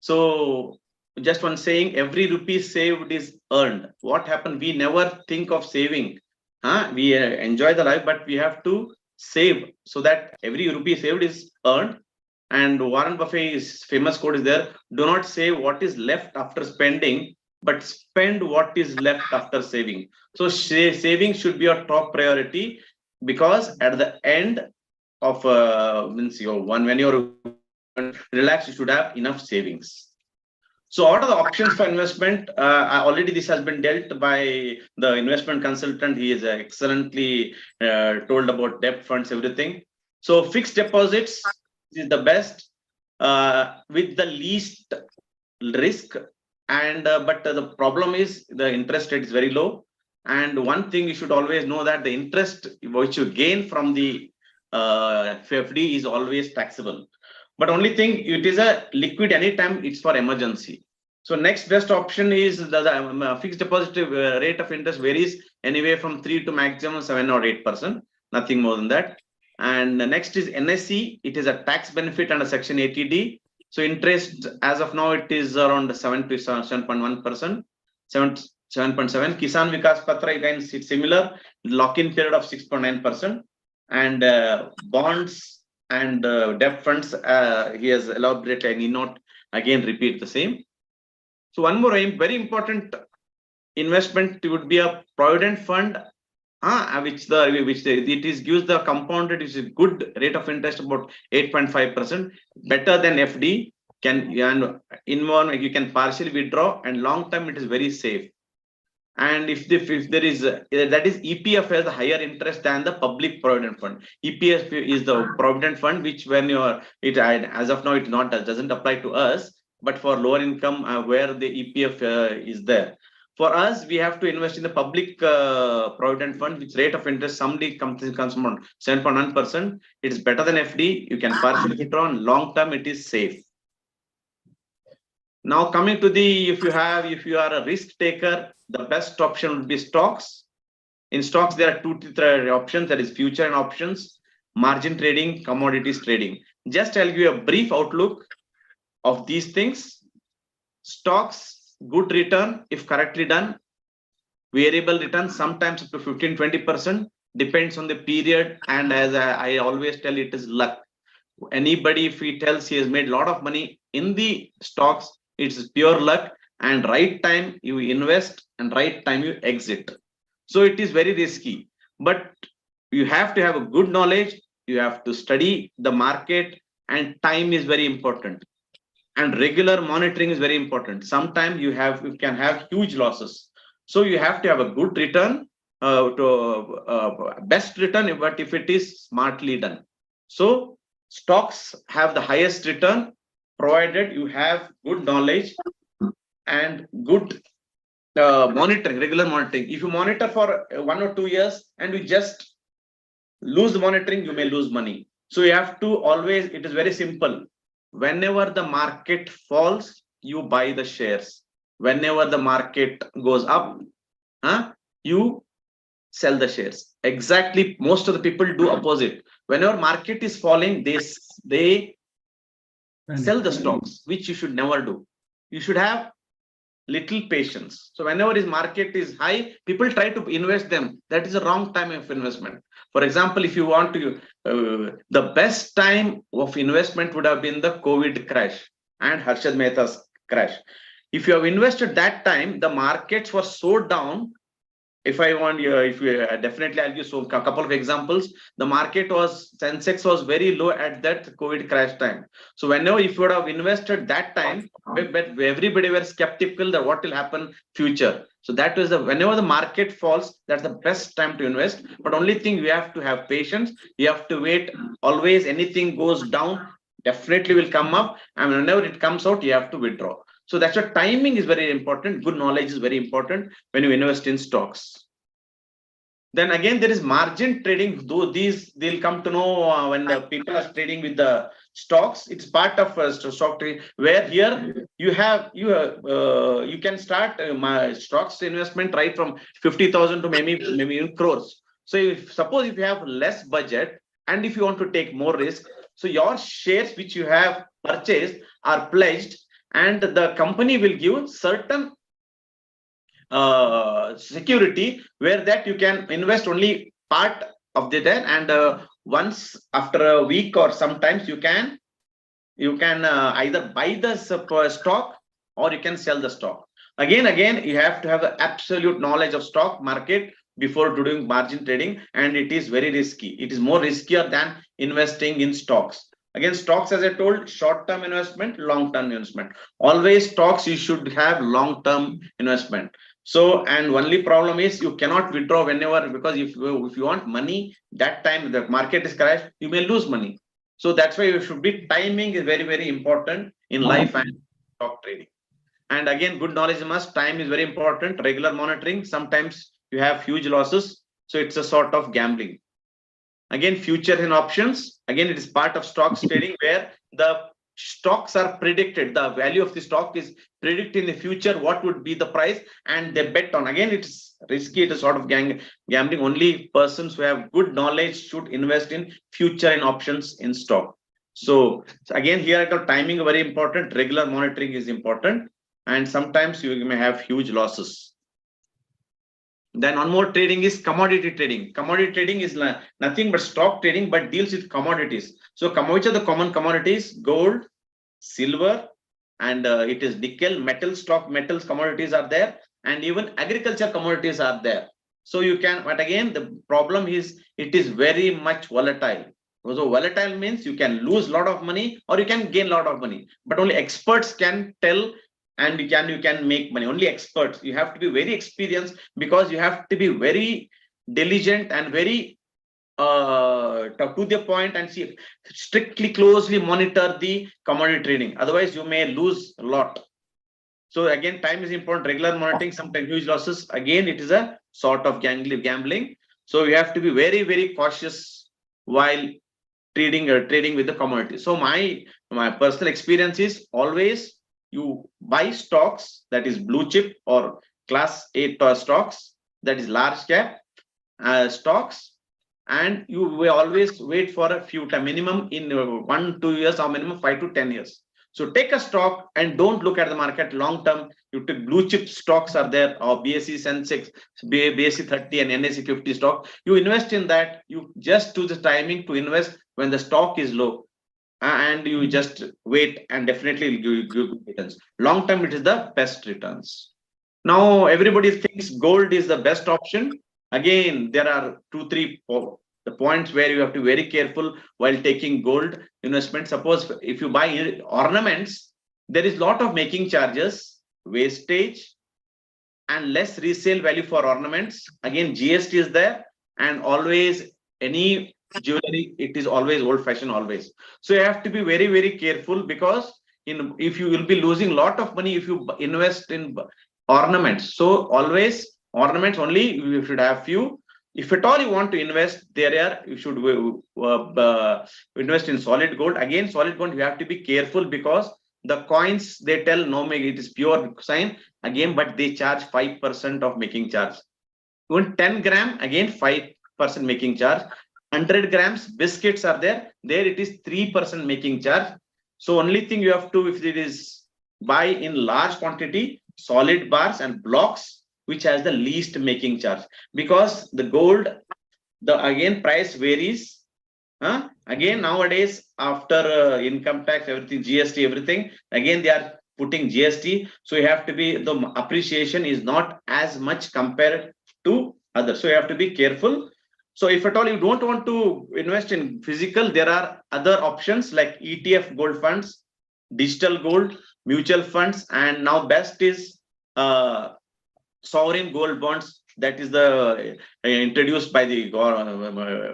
So just one saying, every rupee saved is earned. What happened? We never think of saving. We enjoy the life, but we have to save so that every rupee saved is earned. And Warren Buffett's famous quote is there: do not save what is left after spending, but spend what is left after saving. So saving should be your top priority, because at the end of when you're relaxed, you should have enough savings. So what are the options for investment? Already this has been dealt by the investment consultant. He is excellently told about debt funds, everything. So fixed deposits is the best with the least risk. And but the problem is the interest rate is very low. And one thing you should always know, that the interest which you gain from the FD is always taxable. But only thing, it is a liquid anytime, it's for emergency. So next best option is the fixed deposit rate of interest varies anywhere from 3 to maximum 7 or 8%, nothing more than that. And the next is NSE. It is a tax benefit under Section 80D. So interest as of now, it is around 7 to 7.1%, 7.7. Kisan Vikas Patra, again, it's similar, lock-in period of 6.9%. And bonds and debt funds, he has elaborated. I need not again repeat the same. So one more very important investment would be a provident fund, which gives the compounded, which is a good rate of interest, about 8.5%, better than FD. You can partially withdraw, and long term it is very safe. And if there is that is EPF has a higher interest than the public provident fund. EPF is the provident fund, which when as of now it doesn't apply to us, but for lower income where the EPF is there. For us, we have to invest in the public provident fund, which rate of interest comes from 7.1%. It is better than FD. You can partially withdraw, and long term it is safe. Now coming to if you are a risk taker, the best option would be stocks. In stocks, there are two options, that is future and options, margin trading, commodities trading. Just I'll give you a brief outlook of these things. Stocks, good return if correctly done. Variable return, sometimes up to 15-20%, depends on the period, and as I always tell, it is luck. Anybody, if he tells he has made a lot of money in the stocks, it's pure luck, and right time you invest and right time you exit. So it is very risky, but you have to have a good knowledge. You have to study the market, and time is very important. And regular monitoring is very important. Sometimes you can have huge losses. So you have to have a good return, best return, but if it is smartly done. So stocks have the highest return provided you have good knowledge and good monitoring, regular monitoring. If you monitor for 1 or 2 years and you just lose the monitoring, you may lose money. So you have to always, it is very simple. Whenever the market falls, you buy the shares. Whenever the market goes up, you sell the shares. Exactly, most of the people do opposite. Whenever market is falling, they sell the stocks, which you should never do. You should have little patience. So whenever his market is high, people try to invest them. That is a wrong time of investment. For example, if you want to, the best time of investment would have been the COVID crash and Harshad Mehta's crash. If you have invested that time, the markets were so down. If I want, if you definitely, I'll give so a couple of examples. The market was, Sensex was very low at that COVID crash time. So whenever, if you would have invested that time, but everybody were skeptical that what will happen future. So that was the, whenever the market falls, that's the best time to invest. But only thing, we have to have patience. You have to wait. Always, anything goes down, definitely will come up. And whenever it comes out, you have to withdraw. So that's why timing is very important. Good knowledge is very important when you invest in stocks. Then again, there is margin trading. Though these, they'll come to know when the people are trading with the stocks. It's part of stock trading, where here you have you can start my stocks investment right from 50,000 to maybe in crores. So if suppose if you have less budget and if you want to take more risk, so your shares which you have purchased are pledged, and the company will give certain security where that you can invest only part of the day, and once after a week or sometimes you can either buy the stock or you can sell the stock. Again, you have to have the absolute knowledge of stock market before doing margin trading, and it is very risky. It is more riskier than investing in stocks. Again, stocks, as I told, short-term investment, long-term investment. Always stocks, you should have long-term investment. So, and only problem is you cannot withdraw whenever, because if you want money, that time the market is crashed, you may lose money. So that's why you should be, timing is very, very important in life and stock trading. And again, good knowledge must, time is very important, regular monitoring. Sometimes you have huge losses. So it's a sort of gambling. Again, futures and options. Again, it is part of stocks trading where the stocks are predicted. The value of the stock is predicted in the future. What would be the price? And they bet on. Again, it's risky. It is sort of gambling. Only persons who have good knowledge should invest in future and options in stock. So again, here I got timing very important. Regular monitoring is important. And sometimes you may have huge losses. Then one more trading is commodity trading. Commodity trading is nothing but stock trading, but deals with commodities. So which are the common commodities? Gold, silver, and it is nickel, metals commodities are there, and even agriculture commodities are there. So you can, but again, the problem is it is very much volatile. So volatile means you can lose a lot of money or you can gain a lot of money, but only experts can tell. And you can make money. Only experts. You have to be very experienced, because you have to be very diligent and very to the point, and see, strictly closely monitor the commodity trading. Otherwise, you may lose a lot. So again, time is important. Regular monitoring, sometimes huge losses. Again, it is a sort of gambling. So you have to be very, very cautious while trading with the commodity. So my personal experience is always, you buy stocks that is blue chip or class A stocks, that is large cap stocks, and you will always wait for a few time, minimum in 1-2 years or minimum 5 to 10 years. So take a stock and don't look at the market long term. You take blue chip stocks are there, or BSE Sensex, BSE 30 and NSE 50 stock. You invest in that. You just do the timing to invest when the stock is low. and you just wait and definitely give good returns. Long term, it is the best returns. Now everybody thinks gold is the best option. Again, there are the points where you have to be very careful while taking gold investment. Suppose if you buy ornaments, there is lot of making charges, wastage, and less resale value for ornaments. Again, GST is there, and always any jewelry, it is always old fashioned always. So you have to be very, very careful, because if you will be losing lot of money if you invest in ornaments. So always ornaments only, you should have few. If at all you want to invest, you should invest in solid gold. Again, solid gold, you have to be careful, because the coins, they tell no, it is pure sign again, but they charge 5% of making charge. Even 10 gram, again 5% making charge. 100 grams biscuits are there it is 3% making charge. So only thing you have to, if it is buy in large quantity, solid bars and blocks, which has the least making charge, because the gold, the again price varies. Again, nowadays, after income tax, everything, GST, everything, again they are putting GST. So you have to be, the appreciation is not as much compared to others. So you have to be careful. So if at all you don't want to invest in physical, there are other options like ETF gold funds, digital gold, mutual funds, and now best is sovereign gold bonds. That is the introduced by the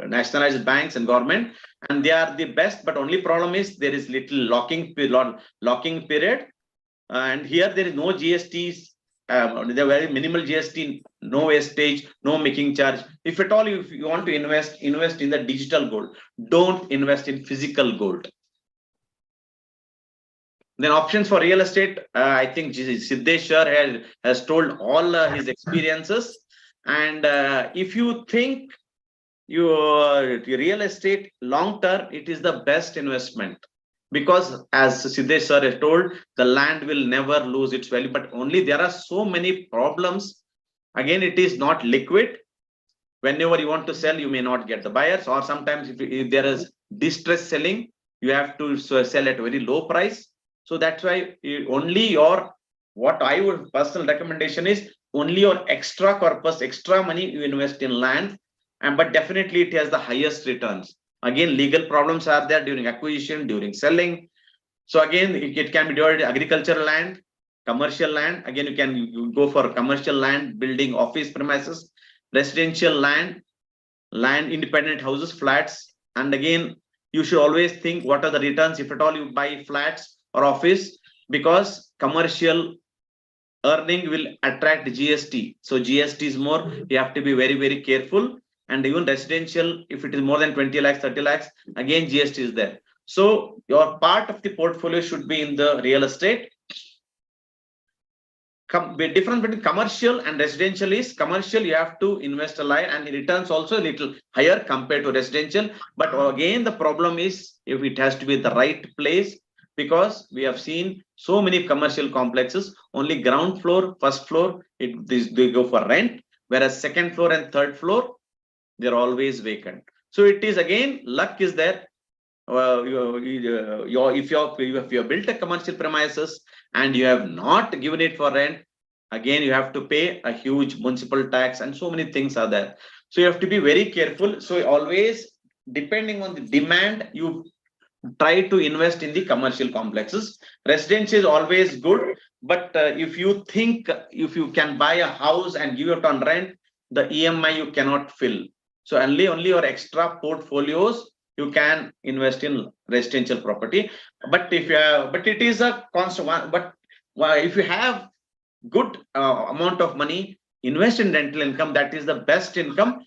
nationalized banks and government, and they are the best. But only problem is there is little locking period, and here there is no GSTs. They're very minimal GST, no wastage, no making charge. If at all if you want to invest in the digital gold. Don't invest in physical gold. Then options for real estate. I think Siddesh sir has told all his experiences. And if you think your real estate long term, it is the best investment, because as Siddesh sir has told, the land will never lose its value, but only there are so many problems. Again, it is not liquid. Whenever you want to sell, you may not get the buyers, or sometimes if there is distress selling, you have to sell at a very low price. So that's why only what I would personal recommendation is only your extra corpus, extra money you invest in land, but definitely it has the highest returns. Again, legal problems are there during acquisition, during selling. So again, it can be divided agricultural land, commercial land. Again, you go for commercial land, building office premises, residential land, independent houses, flats. And again, you should always think what are the returns if at all you buy flats or office, because commercial earning will attract GST. So GST is more, you have to be very, very careful. And even residential, if it is more than 20 lakhs, 30 lakhs, again, GST is there. So your part of the portfolio should be in the real estate. Difference between commercial and residential is commercial, you have to invest a lot and returns also a little higher compared to residential. But again, the problem is if it has to be the right place, because we have seen so many commercial complexes, only ground floor, first floor, they go for rent, whereas second floor and third floor, they're always vacant. So it is again, luck is there. If you have built a commercial premises and you have not given it for rent, again you have to pay a huge municipal tax, and so many things are there. So you have to be very careful. So always, depending on the demand, you try to invest in the commercial complexes. Residential is always good, but if you think if you can buy a house and give it on rent, the EMI you cannot fill. So only your extra portfolios you can invest in residential property. But if you have, but it is a constant one. But if you have good amount of money, invest in rental income. That is the best income,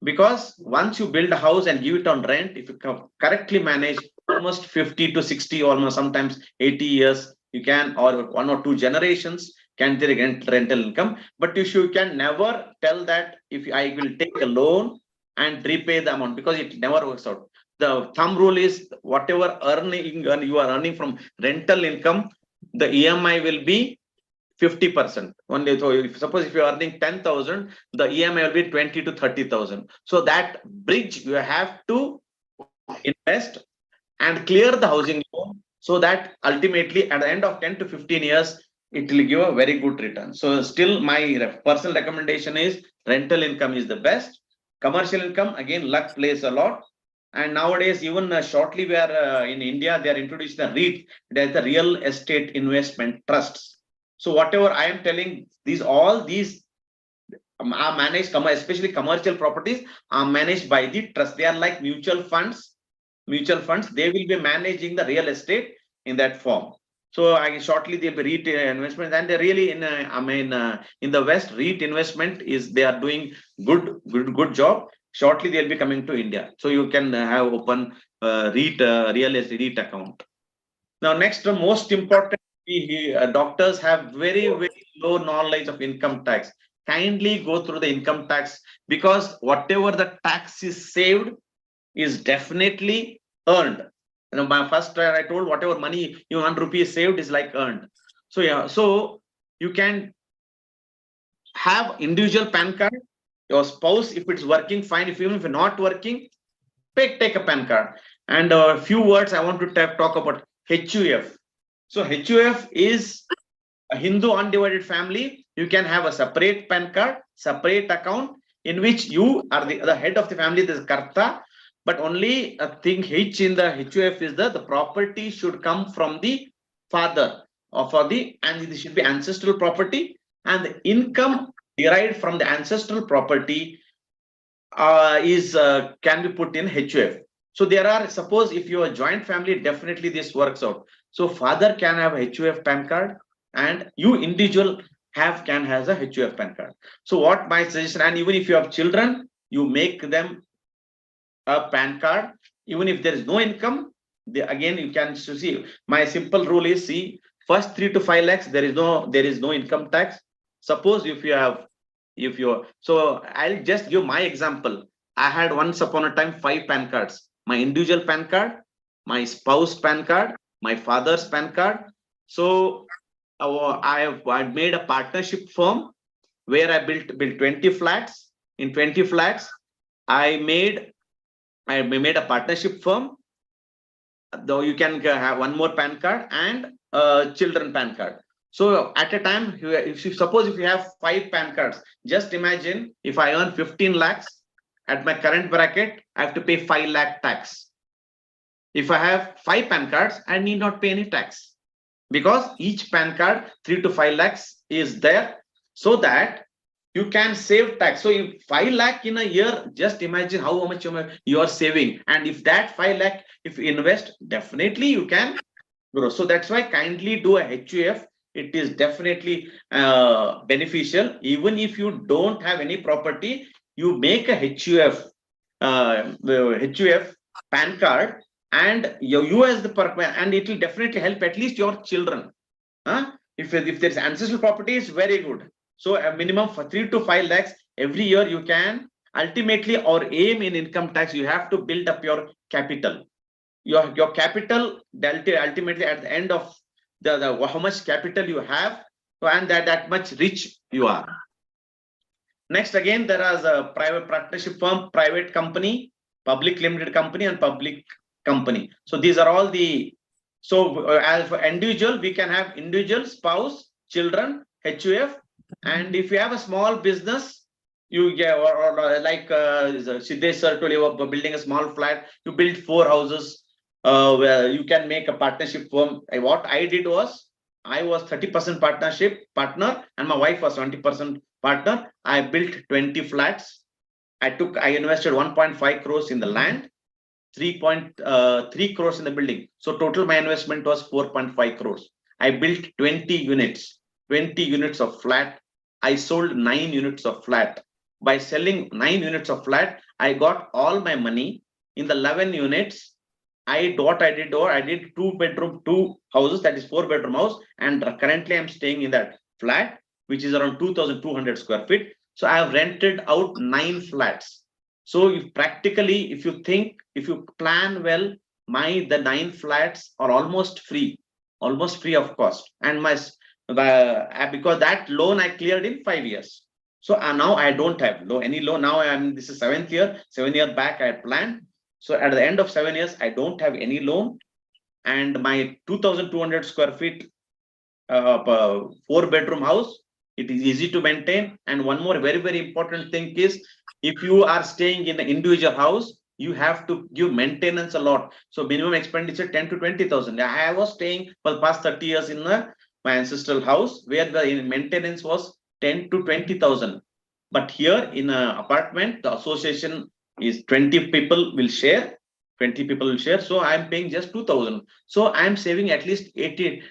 because once you build a house and give it on rent, if you correctly manage, almost 50 to 60, almost sometimes 80 years, you can, or 1 or 2 generations can get rental income. But you can never tell that if I will take a loan and repay the amount, because it never works out. The thumb rule is whatever you are earning from rental income, the EMI will be 50% only. So suppose if you are earning 10,000, the EMI will be 20 to 30,000. So that bridge you have to invest and clear the housing loan, so that ultimately at the end of 10 to 15 years, it will give a very good return. So still my personal recommendation is rental income is the best. Commercial income, again, luck plays a lot. And nowadays, even shortly we are in India, they are introducing the REIT, there's the real estate investment trusts. So whatever I am telling, all these are managed, especially commercial properties are managed by the trust. They are like mutual funds. Mutual funds, they will be managing the real estate in that form. So shortly they'll be REIT investment, and they really in in the West, REIT investment is, they are doing good job. Shortly they'll be coming to India, so you can have open REIT real estate REIT account. Now next, most important, doctors have very low knowledge of income tax. Kindly go through the income tax, because whatever the tax is saved is definitely earned. You know, my first I told, whatever money you 1 rupee is saved is like earned. So yeah, so you can have individual PAN card. Your spouse, if it's working, fine. If even if you're not working, take a PAN card. And a few words I want to talk about HUF. So HUF is a Hindu undivided family. You can have a separate PAN card, separate account, in which you are the head of the family, this Karta. But only a thing H in the HUF is the property should come from the father, or and it should be ancestral property, and the income derived from the ancestral property can be put in HUF. So there are, suppose if you are a joint family, definitely this works out. So father can have a HUF PAN card, and you individual can has a HUF PAN card. So what my suggestion, and even if you have children, you make them a PAN card, even if there is no income. Again, you can see, my simple rule is, see, first 3 to 5 lakhs, there is no income tax. Suppose if you so I'll just give my example. I had once upon a time 5 PAN cards: my individual PAN card, my spouse PAN card, my father's PAN card. So I made a partnership firm where I built 20 flats. In 20 flats, I made a partnership firm, though you can have one more PAN card and children PAN card. So at a time, if you have 5 PAN cards, just imagine if I earn 15 lakhs at my current bracket, I have to pay 5 lakh tax. If I have 5 PAN cards, I need not pay any tax, because each PAN card 3 to 5 lakhs is there, so that you can save tax. So if 5 lakh in a year, just imagine how much you are saving. And if that 5 lakh, if you invest, definitely you can grow. So that's why kindly do a HUF. It is definitely beneficial. Even if you don't have any property, you make a HUF PAN card, and you as the and it will definitely help at least your children. If there's ancestral property, it's very good. So a minimum for 3 to 5 lakhs every year you can. Ultimately, our aim in income tax, you have to build up your capital. Your capital ultimately at the end of the how much capital you have, and that much rich you are. Next, again, there is a private partnership firm, private company, public limited company, and public company. So these are all the. So as for individual, we can have individual, spouse, children, HUF. And if you have a small business, you get, or like Siddesh sir told you about building a small flat, you build 4 houses, where you can make a partnership firm. What I did was, I was 30% partner, and my wife was 20% partner. I built 20 flats. I invested 1.5 crores in the land, 3.3 crores in the building. So total my investment was 4.5 crores. I built 20 units of flat. I sold 9 units of flat. By selling 9 units of flat, I got all my money. In the 11 units, I did 2 bedroom, 2 houses, that is 4 bedroom house. And currently I'm staying in that flat, which is around 2,200 square feet. So I have rented out 9 flats. So if you plan well, the 9 flats are almost free of cost. And because that loan I cleared in 5 years. So now I don't have any loan. Now this is 7th year. 7 years back I had planned. So at the end of 7 years, I don't have any loan, and my 2,200 square feet 4-bedroom house, it is easy to maintain. And one more very, very important thing is, if you are staying in an individual house, you have to give maintenance a lot. So minimum expenditure 10 to 20,000. I was staying for the past 30 years in my ancestral house, where the maintenance was 10 to 20,000. But here in an apartment, the association is 20 people will share. 20 people will share. So I'm paying just 2,000. So I'm saving at least 18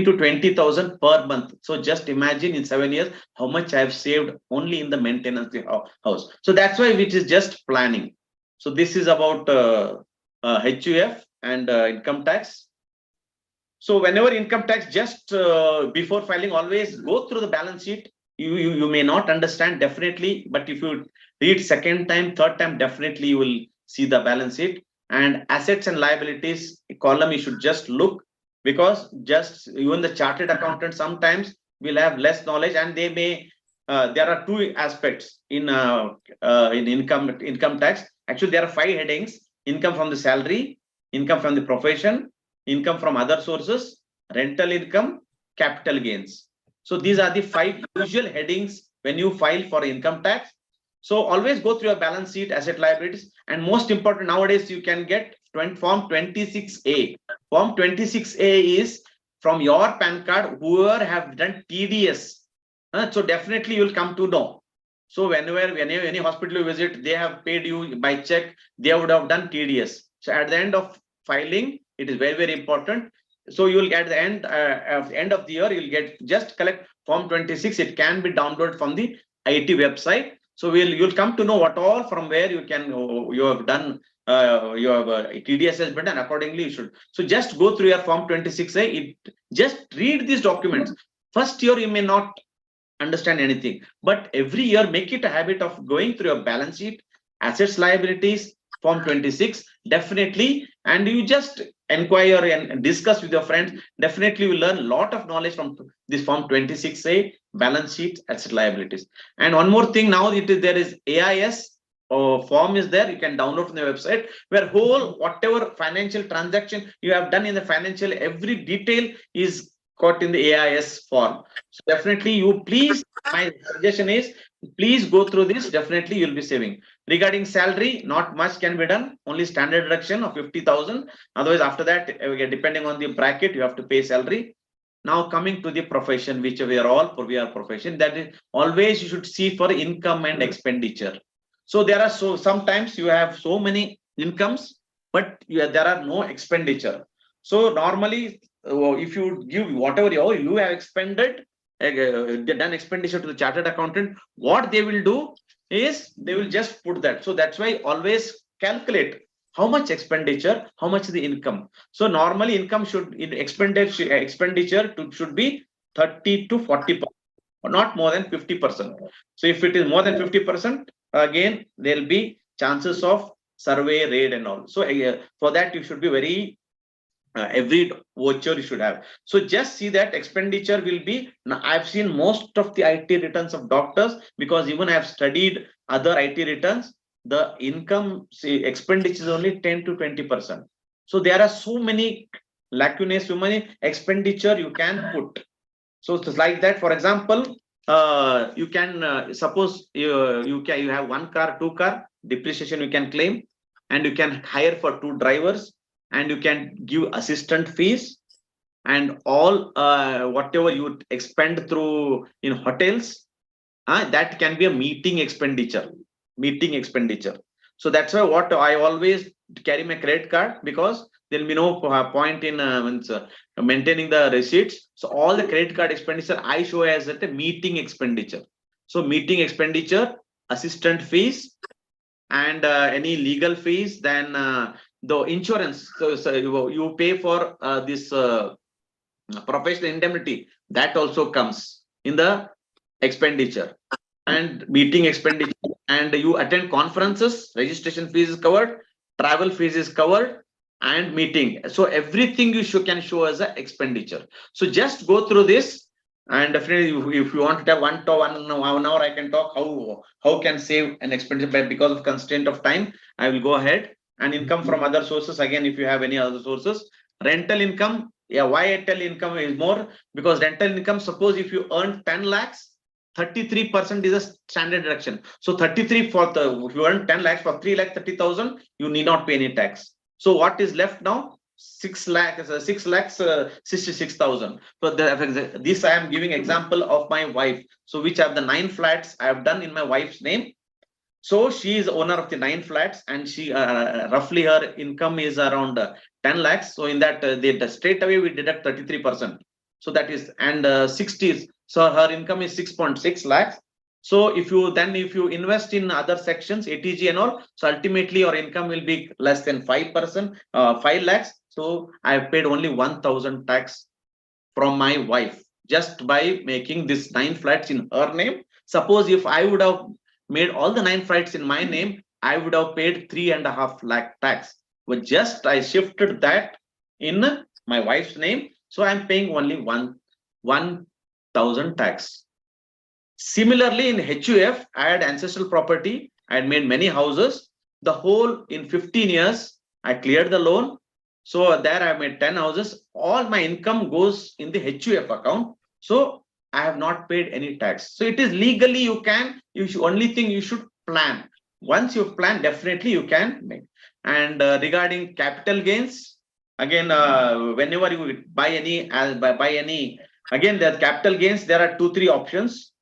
to 20,000 per month. So just imagine in 7 years how much I've saved only in the maintenance of the house. So that's why it is just planning. So this is about HUF and income tax. So whenever income tax, just before filing, always go through the balance sheet. You may not understand definitely, but if you read second time, third time, definitely you will see the balance sheet. And assets and liabilities column, you should just look, because just even the chartered accountant sometimes will have less knowledge, and they may there are two aspects in income tax. Actually, there are 5 headings: income from the salary, income from the profession, income from other sources, rental income, capital gains. So these are the 5 usual headings when you file for income tax. So always go through your balance sheet, asset liabilities, and most important nowadays, you can get Form 26A. Form 26A is from your PAN card, whoever have done TDS. So definitely you will come to know. So whenever any hospital you visit, they have paid you by check, they would have done TDS. So at the end of filing, it is very, very important. So you will get the end of the year, you'll get, just collect Form 26. It can be downloaded from the IT website. So you'll come to know what all, from where you have done your TDS has been done. Accordingly, you should. So just go through your Form 26A. Just read these documents. First year you may not understand anything, but every year make it a habit of going through your balance sheet, assets, liabilities, Form 26, definitely. And you just inquire and discuss with your friends. Definitely you learn a lot of knowledge from this Form 26A, balance sheet, asset, liabilities. And one more thing, now there is AIS form is there, you can download from the website, where whatever financial transaction you have done in the financial, every detail is caught in the AIS form. So definitely you please, my suggestion is, please go through this. Definitely you'll be saving. Regarding salary, not much can be done, only standard deduction of 50,000. Otherwise, after that, depending on the bracket, you have to pay salary. Now coming to the profession, which we are profession, that is always you should see for income and expenditure. So there are sometimes you have so many incomes, but there are no expenditure. So normally, if you give whatever you have expended, done expenditure to the chartered accountant, what they will do is they will just put that. So that's why always calculate how much expenditure, how much the income. So normally income expenditure should be 30 to 40%, or not more than 50%. So if it is more than 50%, again there will be chances of survey, raid and all. So for that you should be very every voucher you should have. So just see that expenditure will be. Now I've seen most of the IT returns of doctors, because even I have studied other IT returns, the income expenditure is only 10 to 20%. So there are so many lacunae, so many expenditure you can put. So it's like that. For example, you can suppose you have 1 car, 2 car, depreciation you can claim, and you can hire for 2 drivers, and you can give assistant fees, and all whatever you expend through in hotels, that can be a meeting expenditure. So that's why what I always carry my credit card, because there will be no point in maintaining the receipts. So all the credit card expenditure I show as a meeting expenditure. So meeting expenditure, assistant fees, and any legal fees, then the insurance. So you pay for this professional indemnity, that also comes in the expenditure. And meeting expenditure, and you attend conferences, registration fees is covered, travel fees is covered, and meeting. So everything you can show as an expenditure. So just go through this, and definitely if you want to have 1 hour, I can talk how can save an expenditure, but because of constraint of time, I will go ahead. and income from other sources. Again, if you have any other sources, rental income. Yeah, why rental income is more? Because rental income, suppose if you earn 10 lakhs, 33% is a standard deduction. So 33 for the, if you earn 10 lakhs for 3,30,000, you need not pay any tax. So what is left now? 6,66,000. So this I am giving example of my wife. So which have the 9 flats I have done in my wife's name. So she is owner of the 9 flats, and she roughly her income is around 10 lakhs. So in that, the straight away we deduct 33%. So that is, and 60. So her income is 6.6 lakhs. So if you invest in other sections, ATG and all, so ultimately your income will be less than 5%, 5 lakhs. So I have paid only 1,000 tax from my wife just by making this 9 flats in her name. Suppose if I would have made all the 9 flats in my name, I would have paid 3.5 lakh tax. But just I shifted that in my wife's name, so I'm paying only 1,000 tax. Similarly, in HUF, I had ancestral property. I had made many houses. The whole in 15 years, I cleared the loan. So there I made 10 houses. All my income goes in the HUF account. So I have not paid any tax. So it is legally you should, only thing you should plan. Once you plan, definitely you can make. And regarding capital gains, again, whenever you buy any, again, the capital gains, there are 2-3 options: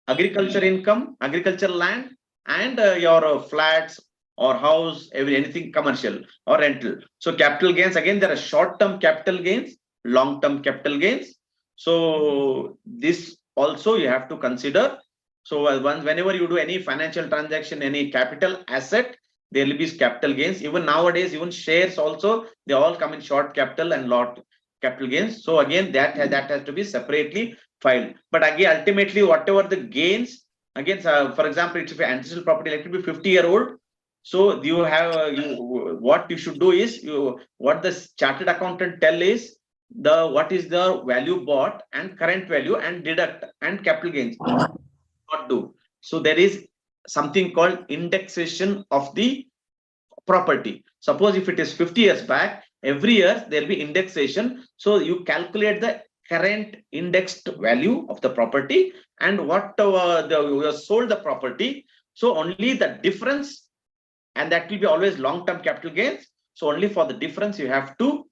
agriculture income, agriculture land, and your flats or house, anything commercial or rental. So capital gains, again, there are short-term capital gains, long-term capital gains. So this also you have to consider. So whenever you do any financial transaction, any capital asset, there will be capital gains. Even nowadays, even shares also, they all come in short capital and lot capital gains. So again, that has to be separately filed. But again, ultimately, whatever the gains, again, for example, it's ancestral property, like to be 50-year-old. So you have what you should do is what the chartered accountant tell is what is the value bought and current value and deduct and capital gains. Not do. So there is something called indexation of the property. Suppose if it is 50 years back, every year there will be indexation. So you calculate the current indexed value of the property and what you have sold the property. So only the difference, and that will be always long-term capital gains. So only for the difference you have to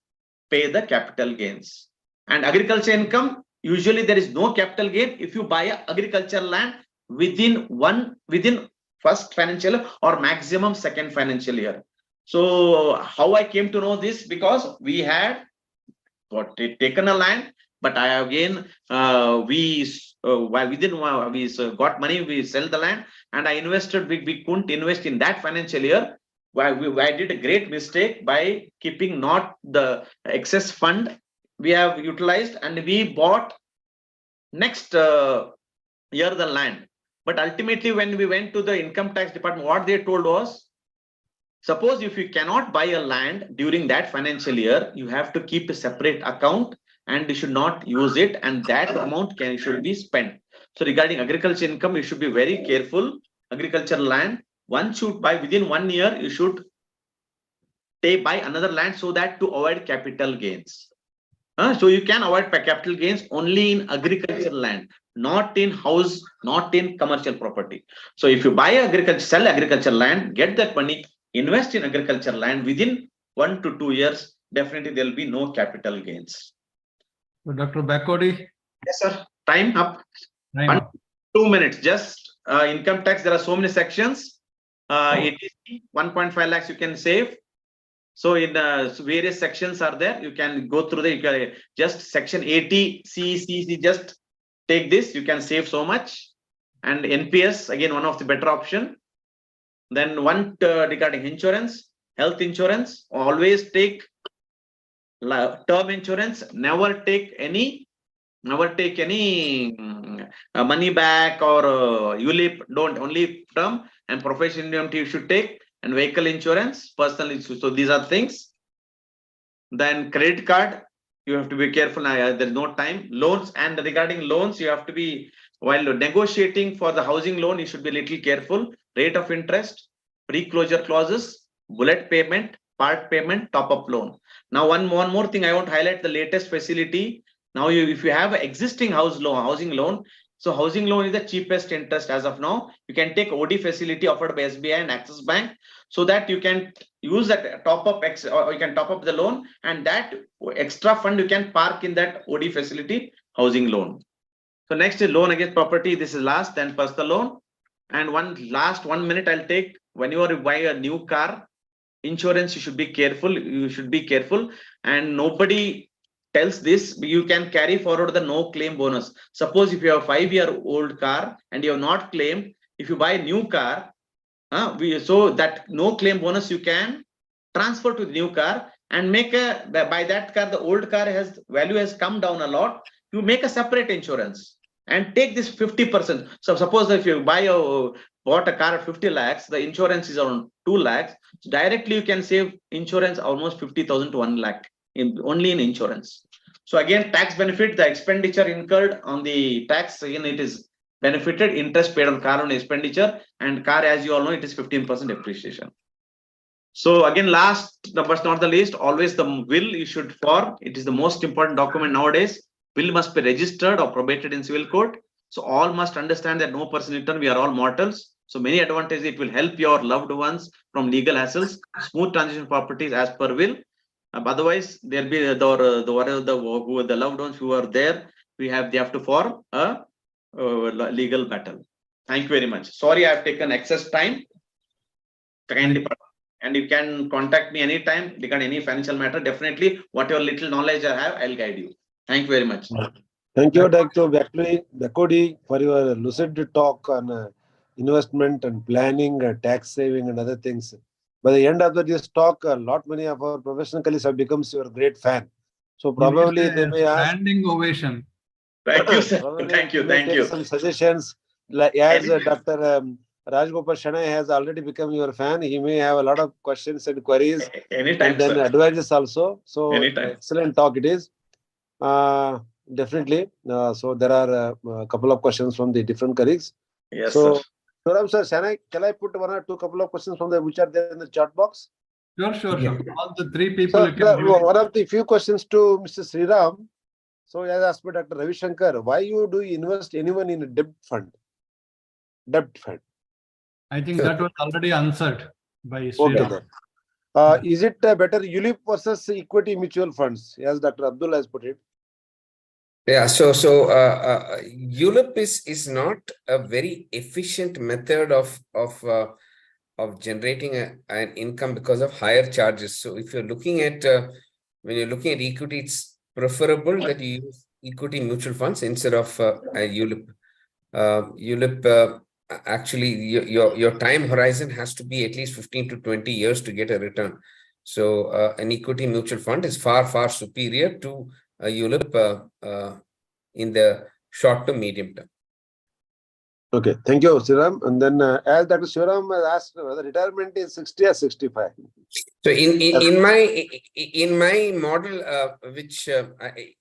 pay the capital gains. And agriculture income, usually there is no capital gain if you buy a agricultural land within first financial year or maximum second financial year. So how I came to know this, because we had taken a land, but I again we got money, we sell the land, and I invested. We couldn't invest in that financial year. I did a great mistake by keeping not the excess fund we have utilized, and we bought next year the land. But ultimately, when we went to the income tax department, what they told was, suppose if you cannot buy a land during that financial year, you have to keep a separate account and you should not use it, and that amount should be spent. So regarding agriculture income, you should be very careful. Agricultural land, once you buy within 1 year, you should buy another land so that to avoid capital gains. So you can avoid capital gains only in agricultural land, not in house, not in commercial property. So if you buy sell agricultural land, get that money, invest in agricultural land, within 1 to 2 years, definitely there will be no capital gains. So Dr. Bakodi? Yes, sir. Time up. Time up. 2 minutes. Just income tax, there are so many sections. It is 1.5 lakhs you can save. So in various sections are there. You can go through just section 80 C, just take this. You can save so much. And NPS, again, one of the better option. Then one regarding insurance, health insurance, always take term insurance. Never take any money back or ULIP. Don't, only term. And professional indemnity you should take. And vehicle insurance, personal insurance. So these are things. Then credit card, you have to be careful. There's no time. Loans, and regarding loans, you have to be, while negotiating for the housing loan, you should be a little careful. Rate of interest, pre-closure clauses, bullet payment, part payment, top-up loan. Now, one more thing I want to highlight, the latest facility. Now, if you have an existing housing loan, so housing loan is the cheapest interest as of now. You can take OD facility offered by SBI and Axis Bank, so that you can use that top up or you can top up the loan, and that extra fund you can park in that OD facility housing loan. So next is loan against property. This is last, then personal loan. And one minute I'll take. When you are buy a new car, insurance, you should be careful. You should be careful, and nobody tells this. You can carry forward the no claim bonus. Suppose if you have a 5-year-old car and you have not claimed, if you buy a new car, so that no claim bonus you can transfer to the new car and make by that car, the old car value has come down a lot. You make a separate insurance and take this 50%. So suppose if you bought a car at 50 lakhs, the insurance is around 2 lakhs. So directly you can save insurance almost 50,000 to 1 lakh only in insurance. So again, tax benefit, the expenditure incurred on the tax, again, it is benefited, interest paid on car on expenditure, and car, as you all know, it is 15% depreciation. So again, last but not the least, always the will you should form. It is the most important document nowadays. Will must be registered or probated in civil court. So all must understand that no person in turn, we are all mortals. So many advantages. It will help your loved ones from legal hassles, smooth transition properties as per will. Otherwise, there'll be the loved ones who are there. They have to form a legal battle. Thank you very much. Sorry, I have taken excess time. And you can contact me anytime regarding any financial matter. Definitely, whatever little knowledge I have, I'll guide you. Thank you very much. Thank you, Dr. Bakodi, for your lucid talk on investment and planning, tax saving, and other things. By the end of this talk, many of our professional colleagues have become your great fan. So probably they may ask. Standing ovation. Thank you, sir. Thank you. Some suggestions, like as Dr. Rajgopal Shanai has already become your fan. He may have a lot of questions and queries. Anytime, and then sir. advices also. So Anytime. excellent talk it is. Definitely. So there are a couple of questions from the different colleagues. Yes, so, sir. Sir, can I put one or two couple of questions from which are there in the chat box? Sure. All the three people. One of the few questions to Mr. Sriram. So as asked by Dr. Ravi Shankar, why do you invest anyone in a debt fund? I think that was already answered by Sriram. Okay. Is it better ULIP versus equity mutual funds, as Dr. Abdul has put it? Yeah, so ULIP is not a very efficient method of generating an income because of higher charges. So if you're looking at when you're looking at equity, it's preferable that you use equity mutual funds instead of a ULIP. ULIP actually your time horizon has to be at least 15 to 20 years to get a return. So an equity mutual fund is far superior to a ULIP in the short to medium term. Okay, thank you, Sriram. And then as Dr. Sriram has asked, whether retirement is 60 or 65. So in my model, which I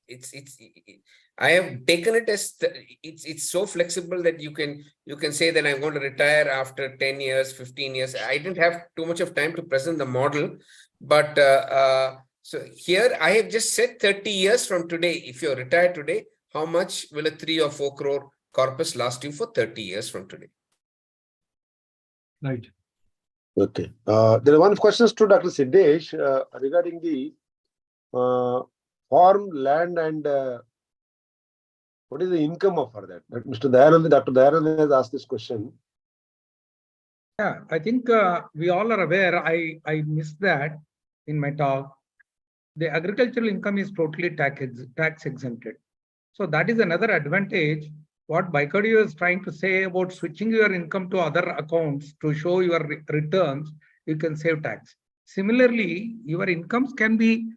have taken it as it's so flexible that you can say that I'm going to retire after 10 years, 15 years. I didn't have too much of time to present the model, but so here I have just said 30 years from today. If you're retired today, how much will a 3 or 4 crore corpus last you for 30 years from today? Right. Okay. There are one questions to Dr. Siddesh regarding the farm land and what is the income for that? Dr. Dayanand has asked this question. Yeah, I think we all are aware. I missed that in my talk. The agricultural income is totally tax exempted. So that is another advantage. What Baikadi is trying to say about switching your income to other accounts to show your returns, you can save tax. Similarly, your incomes can be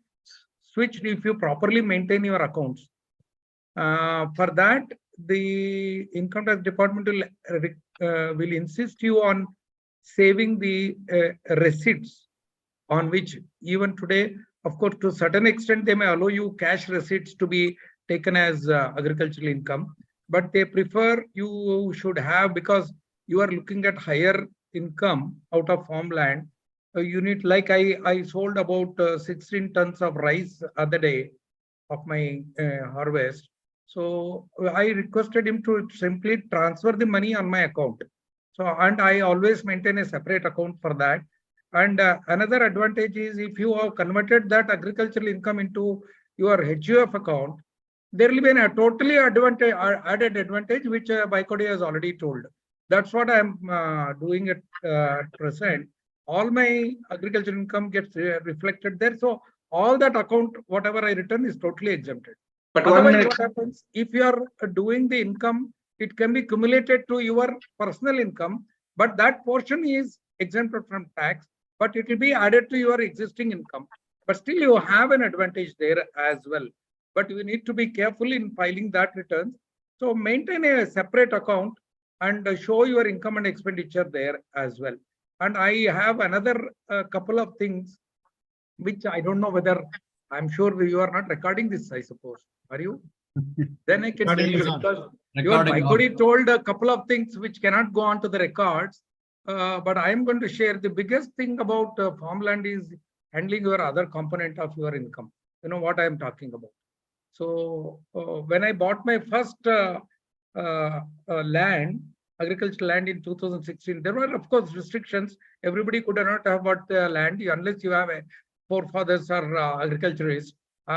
switched if you properly maintain your accounts. For that, the income tax department will insist you on saving the receipts on which even today, of course, to a certain extent, they may allow you cash receipts to be taken as agricultural income, but they prefer you should have, because you are looking at higher income out of farmland. unit, like I sold about 16 tons of rice other day of my harvest. So I requested him to simply transfer the money on my account. So, and I always maintain a separate account for that. And another advantage is if you have converted that agricultural income into your HUF account, there will be a totally added advantage, which Bicody has already told. That's what I'm doing at present. All my agricultural income gets reflected there. So all that account, whatever I return, is totally exempted. But otherwise, what happens if you are doing the income, it can be cumulated to your personal income, but that portion is exempted from tax, but it will be added to your existing income. But still, you have an advantage there as well. But you need to be careful in filing that returns. So maintain a separate account and show your income and expenditure there as well. And I have another couple of things which I don't know whether, I'm sure you are not recording this, I suppose. Are you? Then I can tell you, because your Bicody told a couple of things which cannot go on to the records. But I am going to share the biggest thing about farmland is handling your other component of your income. You know what I am talking about. So when I bought my first land, agricultural land in 2016, there were of course restrictions. Everybody could not have bought the land unless you have a forefathers are agriculturists.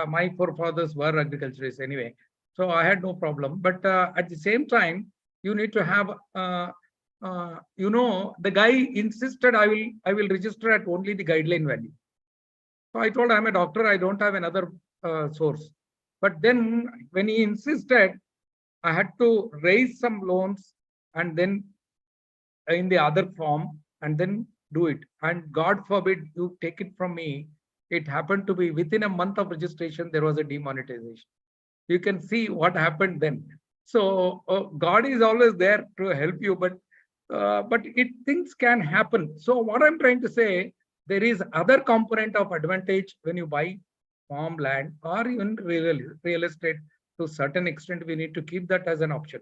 My forefathers were agriculturists anyway, so I had no problem. But at the same time, you need to have, you know, the guy insisted I will register at only the guideline value. So I told, I'm a doctor, I don't have another source. But then when he insisted, I had to raise some loans and then in the other form and then do it. And God forbid you take it from me. It happened to be within a month of registration, there was a demonetization. You can see what happened then. So God is always there to help you, but things can happen. So what I'm trying to say, there is other component of advantage when you buy farmland or even real estate. To a certain extent, we need to keep that as an option.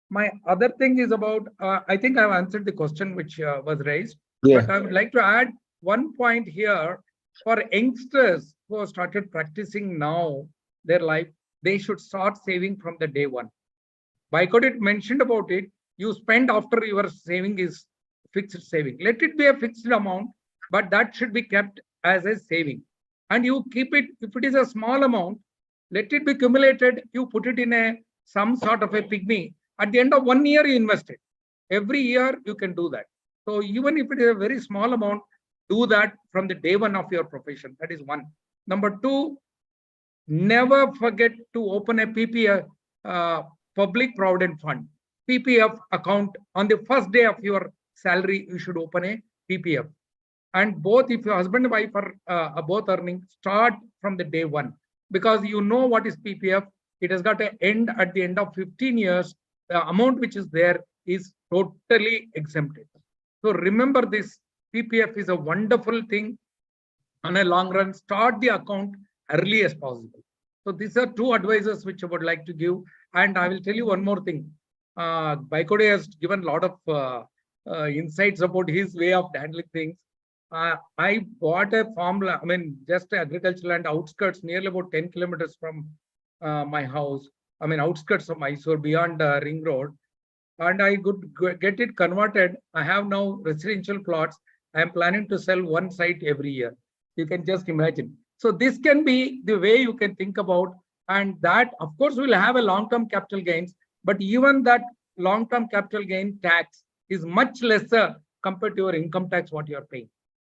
My other thing is about, I think I've answered the question which was raised, but I would like to add one point here. For youngsters who have started practicing now their life, they should start saving from the day one. Bicody mentioned about it. You spend after your saving is fixed saving. Let it be a fixed amount, but that should be kept as a saving. And you keep it, if it is a small amount, let it be accumulated. You put it in some sort of a pygmy. At the end of 1 year, you invest it. Every year, you can do that. So even if it is a very small amount, do that from the day one of your profession. That is one. Number two, never forget to open a PPF, Public Provident Fund, PPF account. On the first day of your salary, you should open a PPF. And both, if your husband and wife are both earning, start from the day one. Because you know what is PPF. It has got an end at the end of 15 years. The amount which is there is totally exempted. So remember this. PPF is a wonderful thing. On a long run, start the account early as possible. So these are two advices which I would like to give. And I will tell you one more thing. Bicody has given a lot of insights about his way of handling things. I bought a farmland, I mean, just agricultural land outskirts, nearly about 10 kilometers from my house. I mean, outskirts of Mysore, beyond Ring Road. And I could get it converted. I have now residential plots. I am planning to sell one site every year. You can just imagine. So this can be the way you can think about, and that of course will have a long-term capital gains, but even that long-term capital gain tax is much lesser compared to your income tax, what you are paying.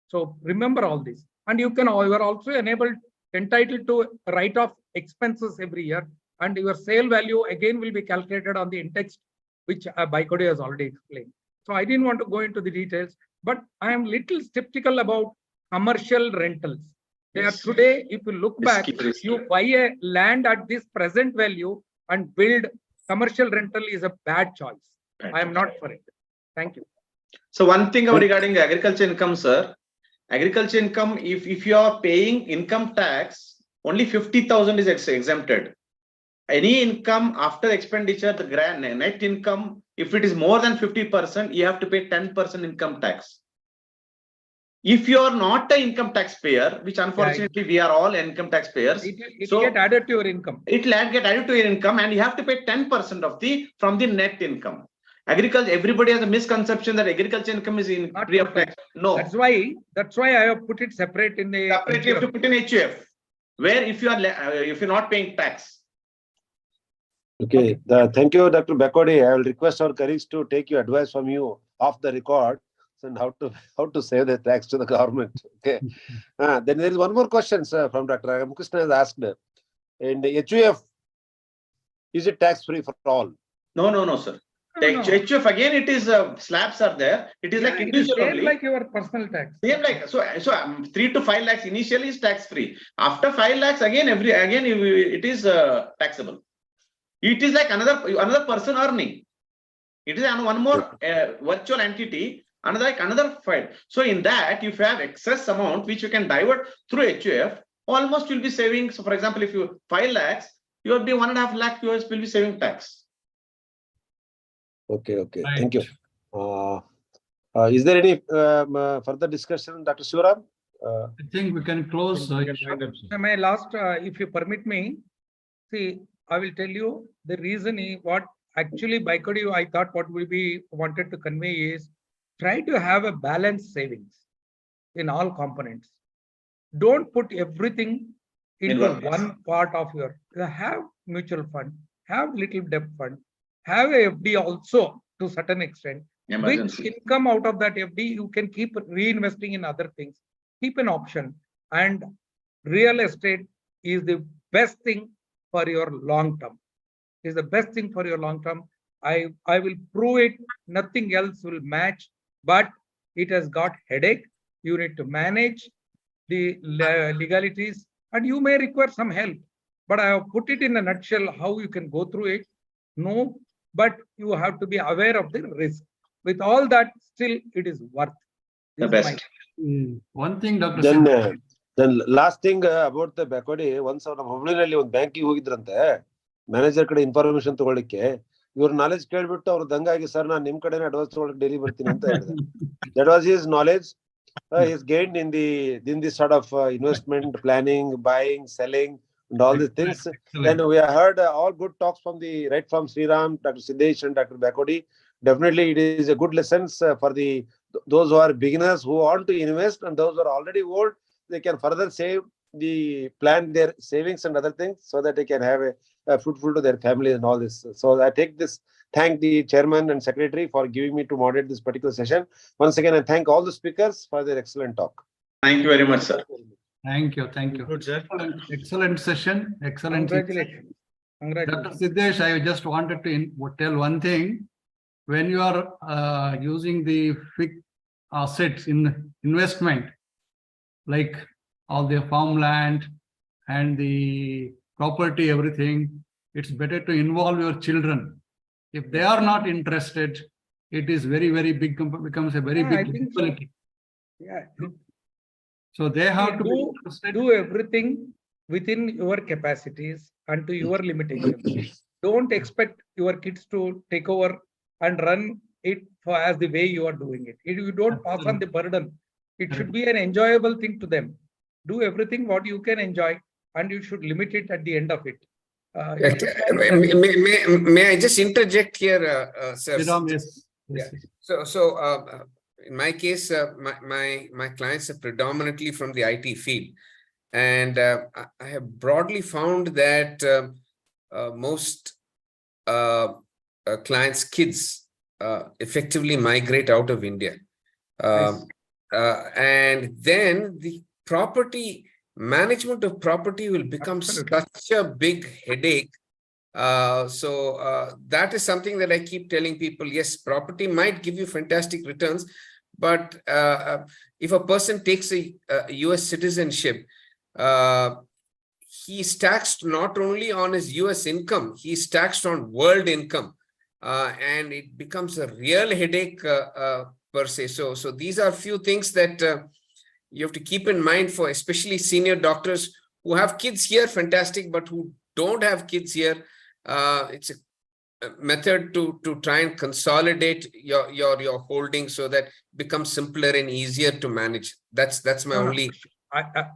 So remember all this. And you are also entitled to write off expenses every year, and your sale value again will be calculated on the index, which Bicody has already explained. So I didn't want to go into the details, but I am little skeptical about commercial rentals. They are today, if you look back, you buy a land at this present value and build commercial rental is a bad choice. I am not for it. Thank you. So one thing regarding agriculture income, sir. Agriculture income, if you are paying income tax, only 50,000 is exempted. Any income after expenditure, the net income, if it is more than 50%, you have to pay 10% income tax. If you are not an income taxpayer, which unfortunately we are all income taxpayers, It so get added to your income. it will get added to your income, and you have to pay 10% of from the net income. Agriculture, everybody has a misconception that agriculture income is in Not free of tax. No, That's why I have put it separate in the. separately you have to put in HUF, where if you're not paying tax. Okay, thank you, Dr. Bakode. I will request our colleagues to take your advice from you off the record and how to save the tax to the government. Okay. Then there is one more question, sir, from Dr. Ramakrishna has asked. In the HUF, is it tax free for all? No, sir. The HUF again, it is slabs are there. It is like individual same only. like your personal tax. Same like so 3 to 5 lakhs initially is tax free. After 5 lakhs again it is taxable. It is like another person earning. It is one more virtual entity, another file. So in that, if you have excess amount which you can divert through HUF, almost you'll be saving. So for example, if you 5 lakhs, you will be 1.5 lakh US will be saving tax. Okay. Right. Thank you. Is there any further discussion, Dr. Shivaram? I think we can close. My last, if you permit me, see, I will tell you the reason is what actually Bakode, I thought what we wanted to convey is try to have a balanced savings in all components. Don't put everything into one part of have mutual fund, have little debt fund, have a FD also to certain extent. Emergency. Which income out of that FD you can keep reinvesting in other things. Keep an option, and real estate is the best thing for your long term. Is the best thing for your long term. I will prove it. Nothing else will match, but it has got headache. You need to manage the legalities, and you may require some help. But I have put it in a nutshell how you can go through it. No, but you have to be aware of the risk. With all that, still it is worth. The best. One thing, Dr. Then last thing about the Bakode, once ಅವರ ಹುಬ್ಳಿನಲ್ಲಿ ಒಂದು ಬ್ಯಾಂಕಿಗೆ ಹೋಗಿದ್ರಂತೆ manager ಕಡೆ information ತಗೊಳ್ಳಿಕ್ಕೆ ಇವ್ರ knowledge ಕೇಳ್ಬಿಟ್ಟು ಅವ್ರ ದಂಗಾಗಿ sir ನಾನು ನಿಮ್ ಕಡೆನೇ ಅಡ್ವಾನ್ಸ್ ತಗೊಳಕ್ ಡೈಲಿ ಬರ್ತೀನಿ ಅಂತ ಹೇಳಿದೆ. That was his knowledge. He's gained in this sort of investment planning, buying, selling, and all these things. Then we have heard all good talks from from Sriram, Dr. Siddesh, and Dr. Bakode. Definitely, it is a good lessons for those who are beginners who want to invest, and those who are already old. They can further plan their savings and other things so that they can have a fruitful to their family and all this. So I thank the chairman and secretary for giving me to moderate this particular session. Once again, I thank all the speakers for their excellent talk. Thank you very much, sir. Thank you. Good, sir. Excellent session. Excellent. Congratulations. Dr. Siddesh, I just wanted to tell one thing. When you are using the fixed assets in investment, like all the farmland and the property, everything, it's better to involve your children. If they are not interested, it is very, very big, becomes a very big responsibility. Yeah. So they have to be interested. Do everything within your capacities and to your limitations. Don't expect your kids to take over and run it as the way you are doing it. If you don't pass on the burden, it should be an enjoyable thing to them. Do everything what you can enjoy, and you should limit it at the end of it. May I just interject here, sir? Yes. Yeah. So in my case, my clients are predominantly from the IT field, and I have broadly found that most clients' kids effectively migrate out of India. And then the property management of property will become such a big headache. So that is something that I keep telling people. Yes, property might give you fantastic returns, but if a person takes a US citizenship, he is taxed not only on his US income, he is taxed on world income, and it becomes a real headache per se. So these are few things that you have to keep in mind for especially senior doctors who have kids here, fantastic, but who don't have kids here. It's method to try and consolidate your holdings so that it becomes simpler and easier to manage. That's my only.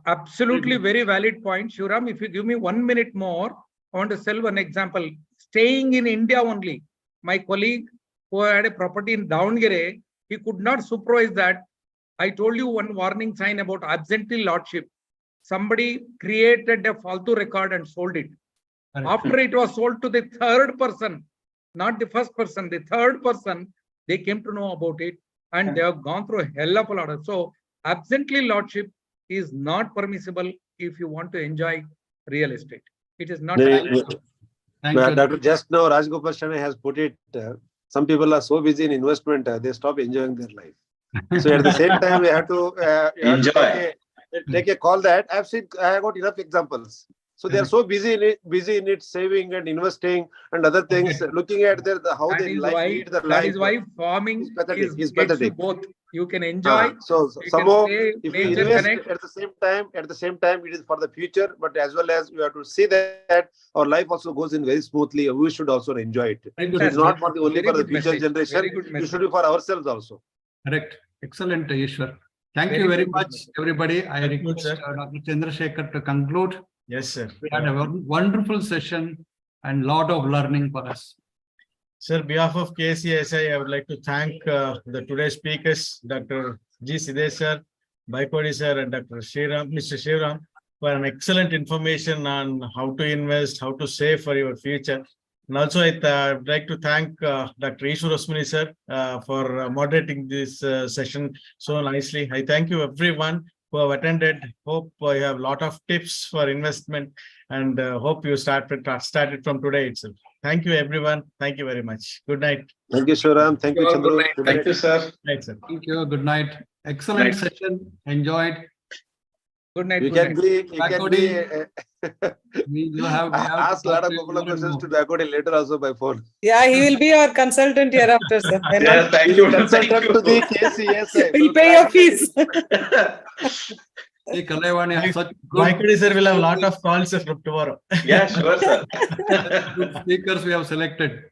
Absolutely very valid point, Shivram. If you give me 1 minute more, I want to sell one example. Staying in India only, my colleague who had a property in Davangere, he could not supervise that. I told you one warning sign about absentee lordship. Somebody created a faltu record and sold it. After it was sold to the third person, not the first person, the third person, they came to know about it and they have gone through a hell of a lot of. So absentee lordship is not permissible if you want to enjoy real estate. It is not. Thank you. Dr. Just now, Rajgopal Shane has put it, some people are so busy in investment, they stop enjoying their life. So at the same time, we have to take a call that I have got enough examples. So they are so busy in it, saving and investing and other things, looking at how That they is lead their life. That is why farming is pathetic. gets Pathetic. you both. You can enjoy. So you somehow, can stay, if you nature invest connect. at the same time, it is for the future. But as well as we have to see that our life also goes in very smoothly. We should also enjoy it. Very So good. it's not for the only Very for the good future message. generation. Very good It message. should be for ourselves also. Correct. Excellent, Ishwar. Thank Very you very good much, message. everybody. I Thank you, request sir. Dr. Chandrasekhar to conclude. Yes, sir. We had a wonderful session and lot of learning for us. Sir, behalf of KCSI, I would like to thank the today's speakers, Dr. G. Sidesh sir, Baikodi sir, and Dr. Mr. Shivram, for an excellent information on how to invest, how to save for your future. And also, I'd like to thank Dr. Ishwar Osmani sir for moderating this session so nicely. I thank you everyone who have attended. Hope you have a lot of tips for investment and hope you started from today itself. Thank you, everyone. Thank you very much. Good night. Thank you, Shivram. Thank you, Good Chandru. night. Thank you, sir. Good night, sir. Thank you. Good night. Excellent Night. session. Enjoyed. Good night. You Good can night. be, We have ask a lot of to couple of questions to Baikodi later also by phone. Yeah, he will be our consultant hereafter, sir. Yeah, thank you. Thank Consultant to the you. KCSI. We'll pay your fees. See, Kalaivani has such Baikodi sir will have a lot of calls from tomorrow. Yeah, sure, sir. good speakers we have selected.